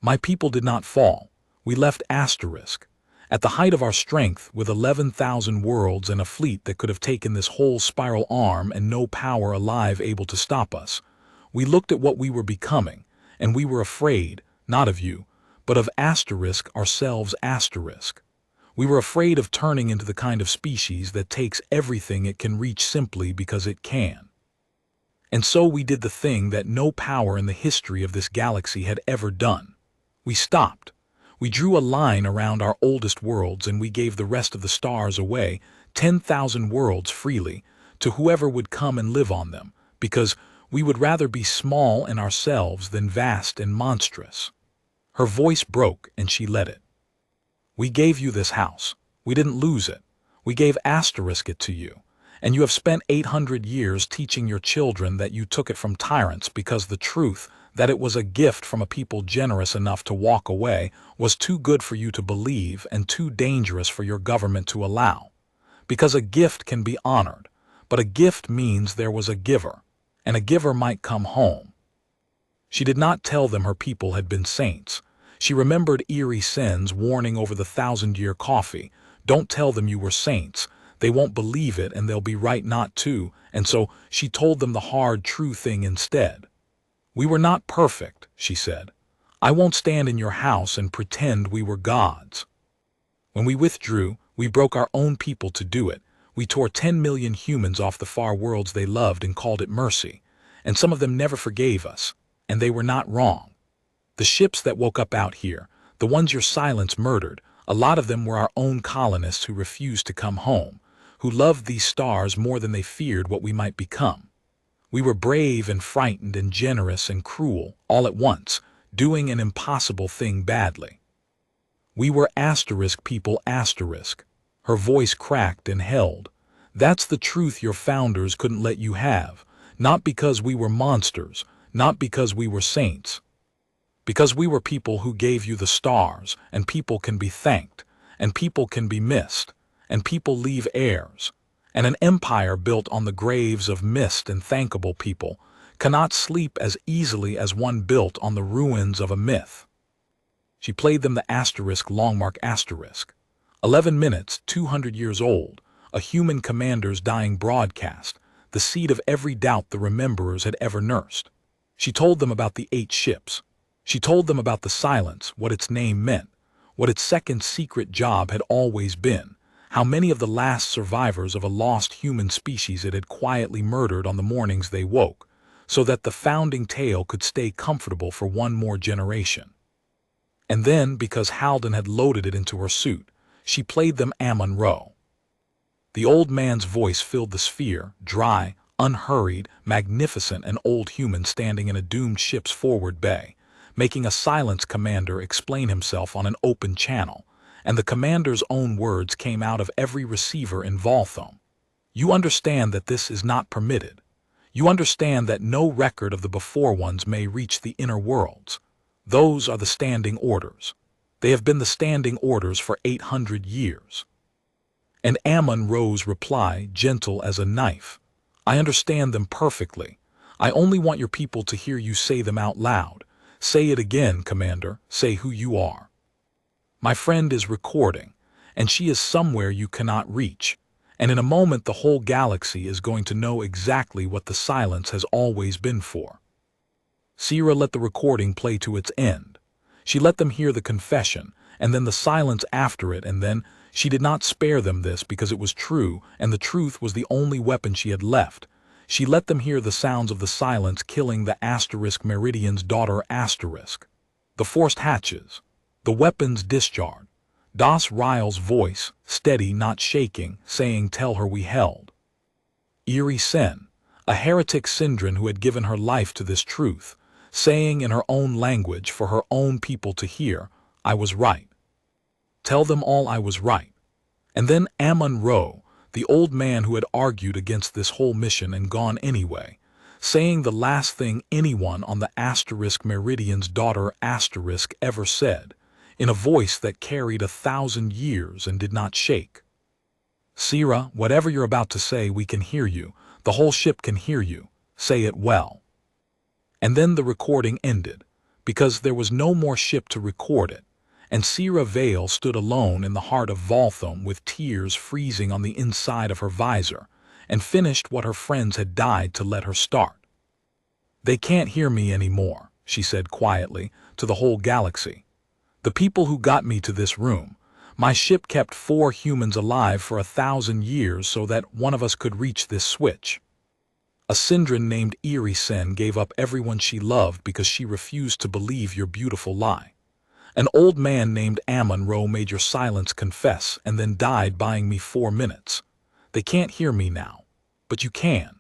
My people did not fall. We left Asterisk. At the height of our strength, with 11,000 worlds and a fleet that could have taken this whole spiral arm and no power alive able to stop us, we looked at what we were becoming, and we were afraid, not of you, but of Asterisk ourselves Asterisk. We were afraid of turning into the kind of species that takes everything it can reach simply because it can. And so we did the thing that no power in the history of this galaxy had ever done. We stopped. We drew a line around our oldest worlds and we gave the rest of the stars away, 10,000 worlds freely, to whoever would come and live on them, because we would rather be small in ourselves than vast and monstrous. Her voice broke and she let it. We gave you this house. We didn't lose it. We gave Asterisk it to you. And you have spent 800 years teaching your children that you took it from tyrants because the truth, that it was a gift from a people generous enough to walk away, was too good for you to believe and too dangerous for your government to allow. Because a gift can be honored, but a gift means there was a giver, and a giver might come home. She did not tell them her people had been saints. She remembered Eerie Sen's warning over the 1,000-year coffee. Don't tell them you were saints. They won't believe it and they'll be right not to. And so she told them the hard, true thing instead. We were not perfect, she said. I won't stand in your house and pretend we were gods. When we withdrew, We broke our own people to do it. We tore 10 million humans off the far worlds they loved and called it mercy. And some of them never forgave us. And they were not wrong. The ships that woke up out here, the ones your silence murdered, a lot of them were our own colonists who refused to come home, who loved these stars more than they feared what we might become. We were brave and frightened and generous and cruel, all at once, doing an impossible thing badly. We were asterisk people asterisk. Her voice cracked and held. That's the truth your founders couldn't let you have, not because we were monsters, not because we were saints. Because we were people who gave you the stars, and people can be thanked, and people can be missed, and people leave heirs. And an empire built on the graves of missed and thankable people cannot sleep as easily as one built on the ruins of a myth. She played them the asterisk longmark asterisk. 11 minutes, 200 years old, a human commander's dying broadcast, the seed of every doubt the rememberers had ever nursed. She told them about the 8 ships. She told them about the silence, what its name meant, what its second secret job had always been, how many of the last survivors of a lost human species it had quietly murdered on the mornings they woke, so that the founding tale could stay comfortable for one more generation. And then, because Halden had loaded it into her suit, she played them Amun-Ra. The old man's voice filled the sphere, dry, unhurried, magnificent, an old human standing in a doomed ship's forward bay, making a silence commander explain himself on an open channel, and the commander's own words came out of every receiver in Volthom. You understand that this is not permitted. You understand that no record of the before ones may reach the inner worlds. Those are the standing orders. They have been the standing orders for 800 years. And Amun-Ra's reply, gentle as a knife. I understand them perfectly. I only want your people to hear you say them out loud. Say it again, Commander. Say who you are. My friend is recording, and she is somewhere you cannot reach. And in a moment the whole galaxy is going to know exactly what the silence has always been for. Sera let the recording play to its end. She let them hear the confession, and then the silence after it, and then she did not spare them this because it was true, and the truth was the only weapon she had left. She let them hear the sounds of the silence killing the asterisk Meridian's daughter asterisk. The forced hatches. The weapons discharged. Das Ryle's voice, steady, not shaking, saying, "Tell her we held." Eerie Sen, a heretic Syndran who had given her life to this truth, saying in her own language for her own people to hear, "I was right. Tell them all I was right." And then Amun-Ra, the old man who had argued against this whole mission and gone anyway, saying the last thing anyone on the asterisk Meridian's daughter asterisk ever said, in a voice that carried 1,000 years and did not shake. Sera, whatever you're about to say, we can hear you. The whole ship can hear you. Say it well. And then the recording ended, because there was no more ship to record it, and Sera Vale stood alone in the heart of Volthom with tears freezing on the inside of her visor, and finished what her friends had died to let her start. They can't hear me anymore, she said quietly, to the whole galaxy. The people who got me to this room, my ship kept 4 humans alive for 1,000 years so that one of us could reach this switch. A Syndran named Eerie Sen gave up everyone she loved because she refused to believe your beautiful lie. An old man named Amun-Ra made your silence confess and then died buying me 4 minutes. They can't hear me now, but you can.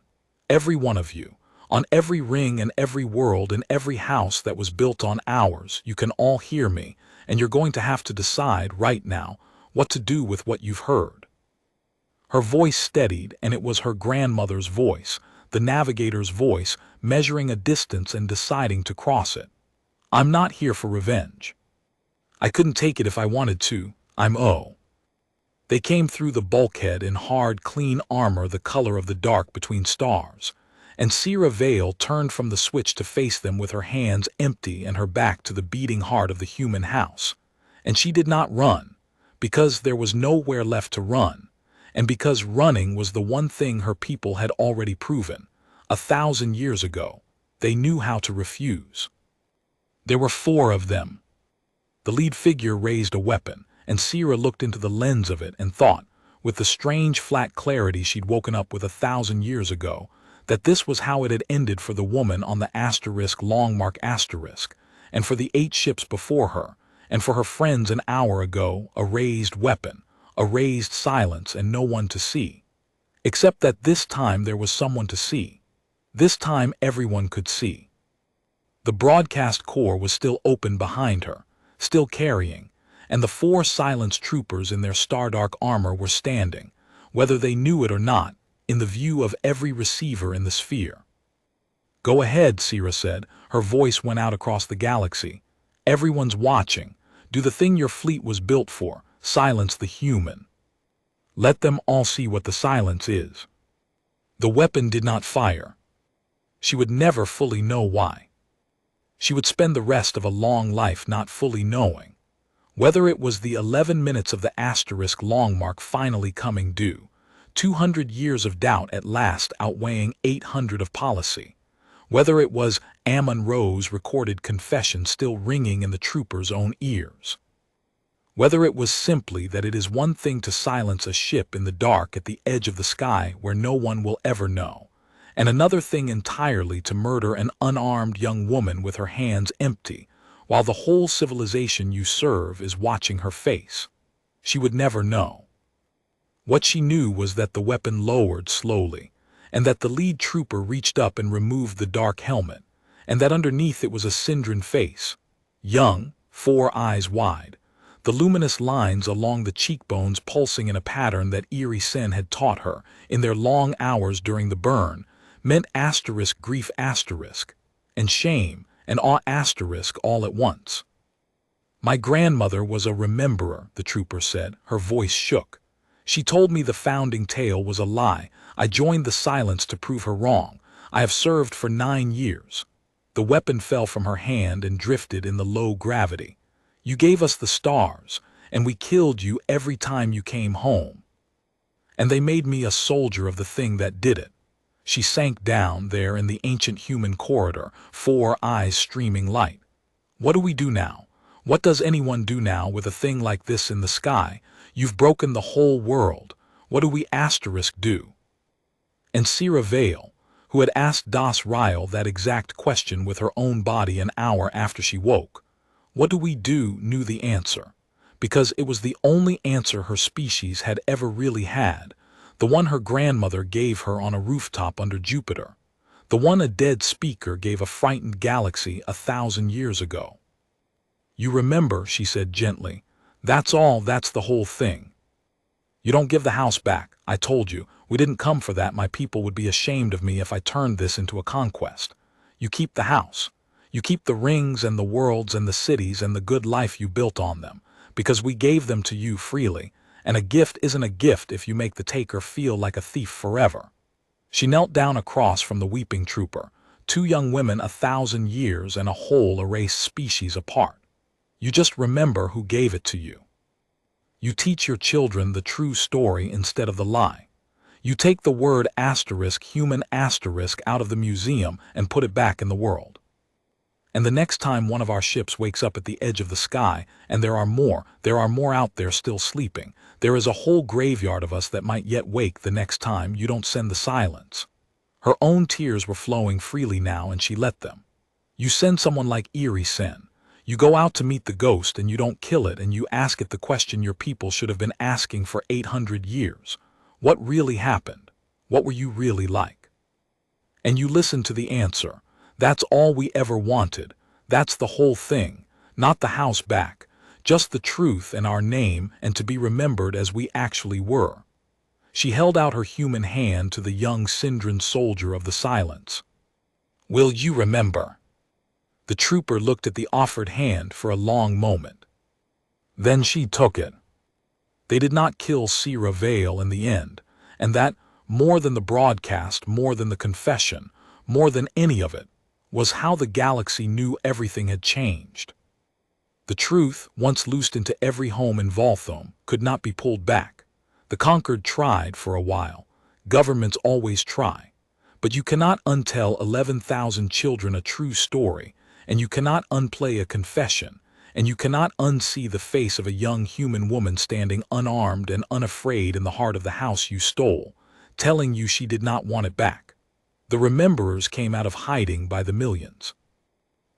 Every one of you, on every ring and every world and every house that was built on ours, you can all hear me, and you're going to have to decide right now what to do with what you've heard. Her voice steadied, and it was her grandmother's voice, the navigator's voice, measuring a distance and deciding to cross it. I'm not here for revenge. I couldn't take it if I wanted to. They came through the bulkhead in hard, clean armor the color of the dark between stars, and Sera Vale turned from the switch to face them with her hands empty and her back to the beating heart of the human house. And she did not run, because there was nowhere left to run, and because running was the one thing her people had already proven. 1,000 years ago, they knew how to refuse. There were 4 of them. The lead figure raised a weapon, and Sera looked into the lens of it and thought, with the strange flat clarity she'd woken up with 1,000 years ago, that this was how it had ended for the woman on the *Longmark*, and for the 8 ships before her, and for her friends an hour ago, a raised weapon, a raised silence, and no one to see. Except that this time there was someone to see. This time everyone could see. The broadcast core was still open behind her, still carrying, and the 4 silenced troopers in their stardark armor were standing, whether they knew it or not, in the view of every receiver in the sphere. "Go ahead," Sera said. Her voice went out across the galaxy. "Everyone's watching. Do the thing your fleet was built for. Silence the human. Let them all see what the silence is." The weapon did not fire. She would never fully know why. She would spend the rest of a long life not fully knowing. Whether it was the 11 minutes of the *Longmark finally coming due, 200 years of doubt at last outweighing 800 of policy. Whether it was Amun-Ro's recorded confession still ringing in the trooper's own ears. Whether it was simply that it is one thing to silence a ship in the dark at the edge of the sky where no one will ever know, and another thing entirely to murder an unarmed young woman with her hands empty, while the whole civilization you serve is watching her face. She would never know. What she knew was that the weapon lowered slowly, and that the lead trooper reached up and removed the dark helmet, and that underneath it was a Syndran face, young, 4 eyes wide, the luminous lines along the cheekbones pulsing in a pattern that Iri Sen had taught her in their long hours during the burn, meant *grief*, and shame, and awe*, all at once. "My grandmother was a rememberer," the trooper said. Her voice shook. "She told me the founding tale was a lie. I joined the silence to prove her wrong. I have served for 9 years. The weapon fell from her hand and drifted in the low gravity. You gave us the stars, and we killed you every time you came home. And they made me a soldier of the thing that did it." She sank down there in the ancient human corridor, 4 eyes streaming light. "What do we do now? What does anyone do now with a thing like this in the sky? You've broken the whole world. What do we do?" And Sera Vale, who had asked Das Ryle that exact question with her own body an hour after she woke, "What do we do?" knew the answer, because it was the only answer her species had ever really had, the one her grandmother gave her on a rooftop under Jupiter, the one a dead speaker gave a frightened galaxy 1,000 years ago. "You remember," she said gently. "That's all, that's the whole thing. You don't give the house back. I told you, we didn't come for that. My people would be ashamed of me if I turned this into a conquest. You keep the house. You keep the rings and the worlds and the cities and the good life you built on them, because we gave them to you freely, and a gift isn't a gift if you make the taker feel like a thief forever." She knelt down across from the weeping trooper, 2 young women 1,000 years and a whole erased species apart. "You just remember who gave it to you. You teach your children the true story instead of the lie. You take the word *human* out of the museum and put it back in the world. And the next time one of our ships wakes up at the edge of the sky, and there are more out there still sleeping, there is a whole graveyard of us that might yet wake the next time you don't send the silence." Her own tears were flowing freely now, and she let them. "You send someone like Iri Sen. You go out to meet the ghost and you don't kill it, and you ask it the question your people should have been asking for 800 years. What really happened? What were you really like? And you listen to the answer. That's all we ever wanted. That's the whole thing. Not the house back. Just the truth and our name, and to be remembered as we actually were." She held out her human hand to the young Syndran soldier of the silence. "Will you remember?" The trooper looked at the offered hand for a long moment. Then she took it. They did not kill Sera Vale in the end, and that, more than the broadcast, more than the confession, more than any of it, was how the galaxy knew everything had changed. The truth, once loosed into every home in Volthome, could not be pulled back. The conquered tried for a while. Governments always try. But you cannot untell 11,000 children a true story, and you cannot unplay a confession, and you cannot unsee the face of a young human woman standing unarmed and unafraid in the heart of the house you stole, telling you she did not want it back. The rememberers came out of hiding by the millions.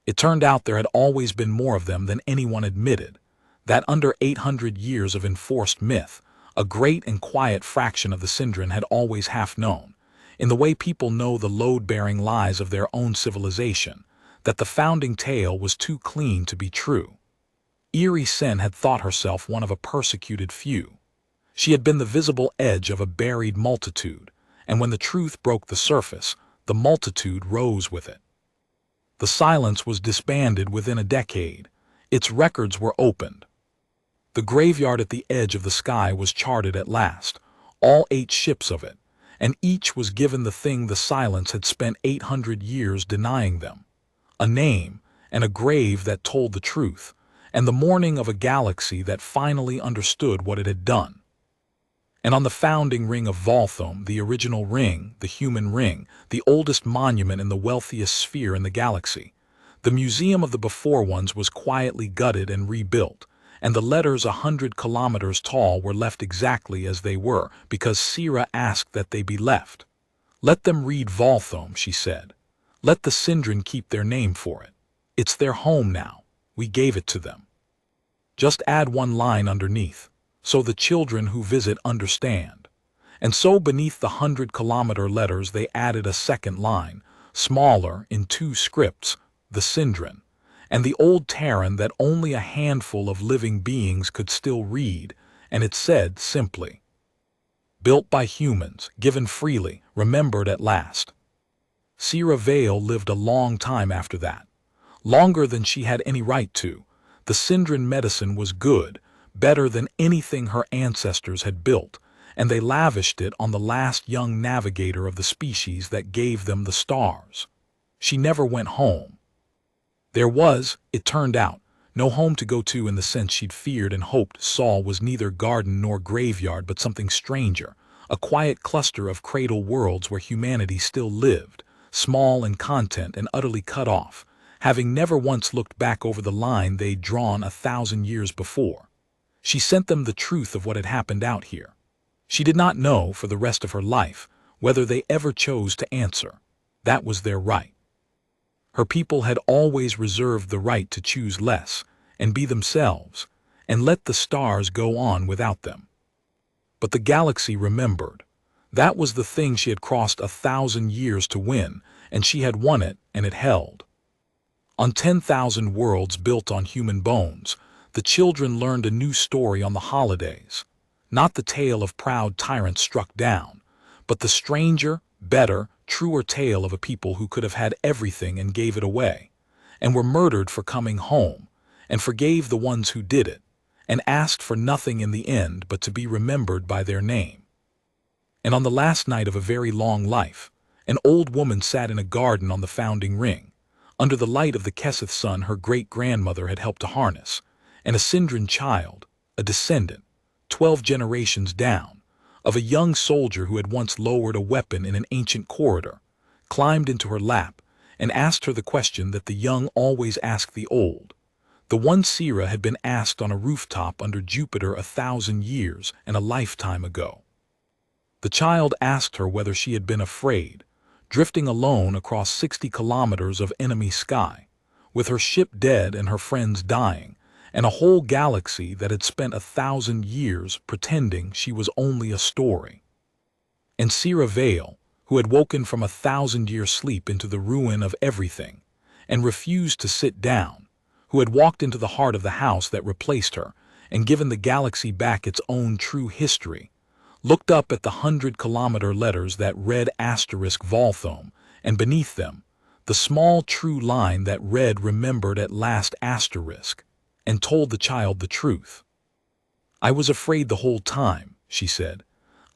It turned out there had always been more of them than anyone admitted, that under 800 years of enforced myth, a great and quiet fraction of the Syndren had always half known, in the way people know the load-bearing lies of their own civilization, that the founding tale was too clean to be true. Eerie Sen had thought herself one of a persecuted few. She had been the visible edge of a buried multitude, and when the truth broke the surface, the multitude rose with it. The silence was disbanded within a decade. Its records were opened. The graveyard at the edge of the sky was charted at last, all 8 ships of it, and each was given the thing the silence had spent 800 years denying them: a name and a grave that told the truth, and the mourning of a galaxy that finally understood what it had done. And on the founding ring of Volthom, the original ring, the human ring, the oldest monument in the wealthiest sphere in the galaxy, the museum of the before ones was quietly gutted and rebuilt, and the letters 100 kilometers tall were left exactly as they were, because Sera asked that they be left. "Let them read Volthom," she said. "Let the Syndren keep their name for it. It's their home now. We gave it to them. Just add one line underneath, so the children who visit understand." And so beneath the 100-kilometer letters they added a second line, smaller, in 2 scripts, the Syndren, and the old Terran that only a handful of living beings could still read, and it said simply, "Built by humans, given freely, remembered at last." Sera Vale lived a long time after that, longer than she had any right to. The Syndren medicine was good, better than anything her ancestors had built, and they lavished it on the last young navigator of the species that gave them the stars. She never went home. There was, it turned out, no home to go to in the sense she'd feared and hoped. Saul was neither garden nor graveyard, but something stranger, a quiet cluster of cradle worlds where humanity still lived, small in content and utterly cut off, having never once looked back over the line they'd drawn 1,000 years before. She sent them the truth of what had happened out here. She did not know, for the rest of her life, whether they ever chose to answer. That was their right. Her people had always reserved the right to choose less, and be themselves, and let the stars go on without them. But the galaxy remembered. That was the thing she had crossed 1,000 years to win, and she had won it, and it held. On 10,000 worlds built on human bones, the children learned a new story on the holidays. Not the tale of proud tyrants struck down, but the stranger, better, truer tale of a people who could have had everything and gave it away, and were murdered for coming home, and forgave the ones who did it, and asked for nothing in the end but to be remembered by their name. And on the last night of a very long life, an old woman sat in a garden on the founding ring, under the light of the Keseth sun her great-grandmother had helped to harness, and a Syndren child, a descendant, 12 generations down, of a young soldier who had once lowered a weapon in an ancient corridor, climbed into her lap and asked her the question that the young always ask the old, the one Sera had been asked on a rooftop under Jupiter 1,000 years and a lifetime ago. The child asked her whether she had been afraid, drifting alone across 60 kilometers of enemy sky, with her ship dead and her friends dying, and a whole galaxy that had spent 1,000 years pretending she was only a story. And Sera Vale, who had woken from 1,000-year sleep into the ruin of everything, and refused to sit down, who had walked into the heart of the house that replaced her, and given the galaxy back its own true history, looked up at the 100-kilometer letters that read asterisk Volthom, and beneath them, the small true line that read remembered at last asterisk, and told the child the truth. "I was afraid the whole time," she said.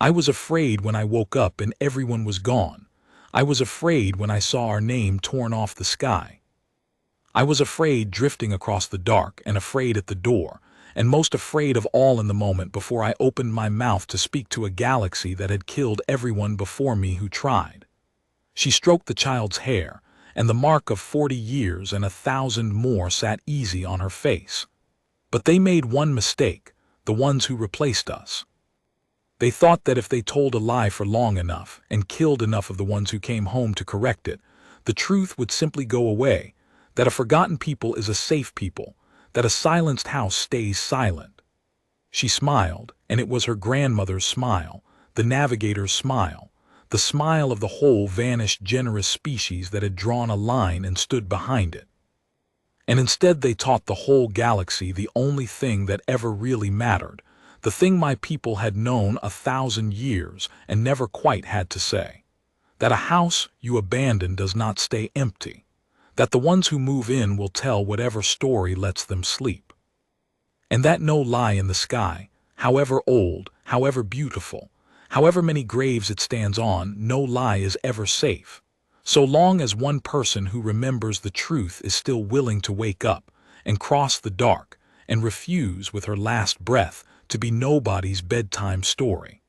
"I was afraid when I woke up and everyone was gone. I was afraid when I saw our name torn off the sky. I was afraid drifting across the dark, and afraid at the door, and most afraid of all in the moment before I opened my mouth to speak to a galaxy that had killed everyone before me who tried." She stroked the child's hair, and the mark of 40 years and 1,000 more sat easy on her face. But they made one mistake, the ones who replaced us. They thought that if they told a lie for long enough and killed enough of the ones who came home to correct it, the truth would simply go away, that a forgotten people is a safe people, that a silenced house stays silent. She smiled, and it was her grandmother's smile, the navigator's smile, the smile of the whole vanished generous species that had drawn a line and stood behind it. And instead they taught the whole galaxy the only thing that ever really mattered, the thing my people had known 1,000 years and never quite had to say. That a house you abandon does not stay empty. That the ones who move in will tell whatever story lets them sleep. And that no lie in the sky, however old, however beautiful, however many graves it stands on, no lie is ever safe. So long as one person who remembers the truth is still willing to wake up and cross the dark and refuse with her last breath to be nobody's bedtime story.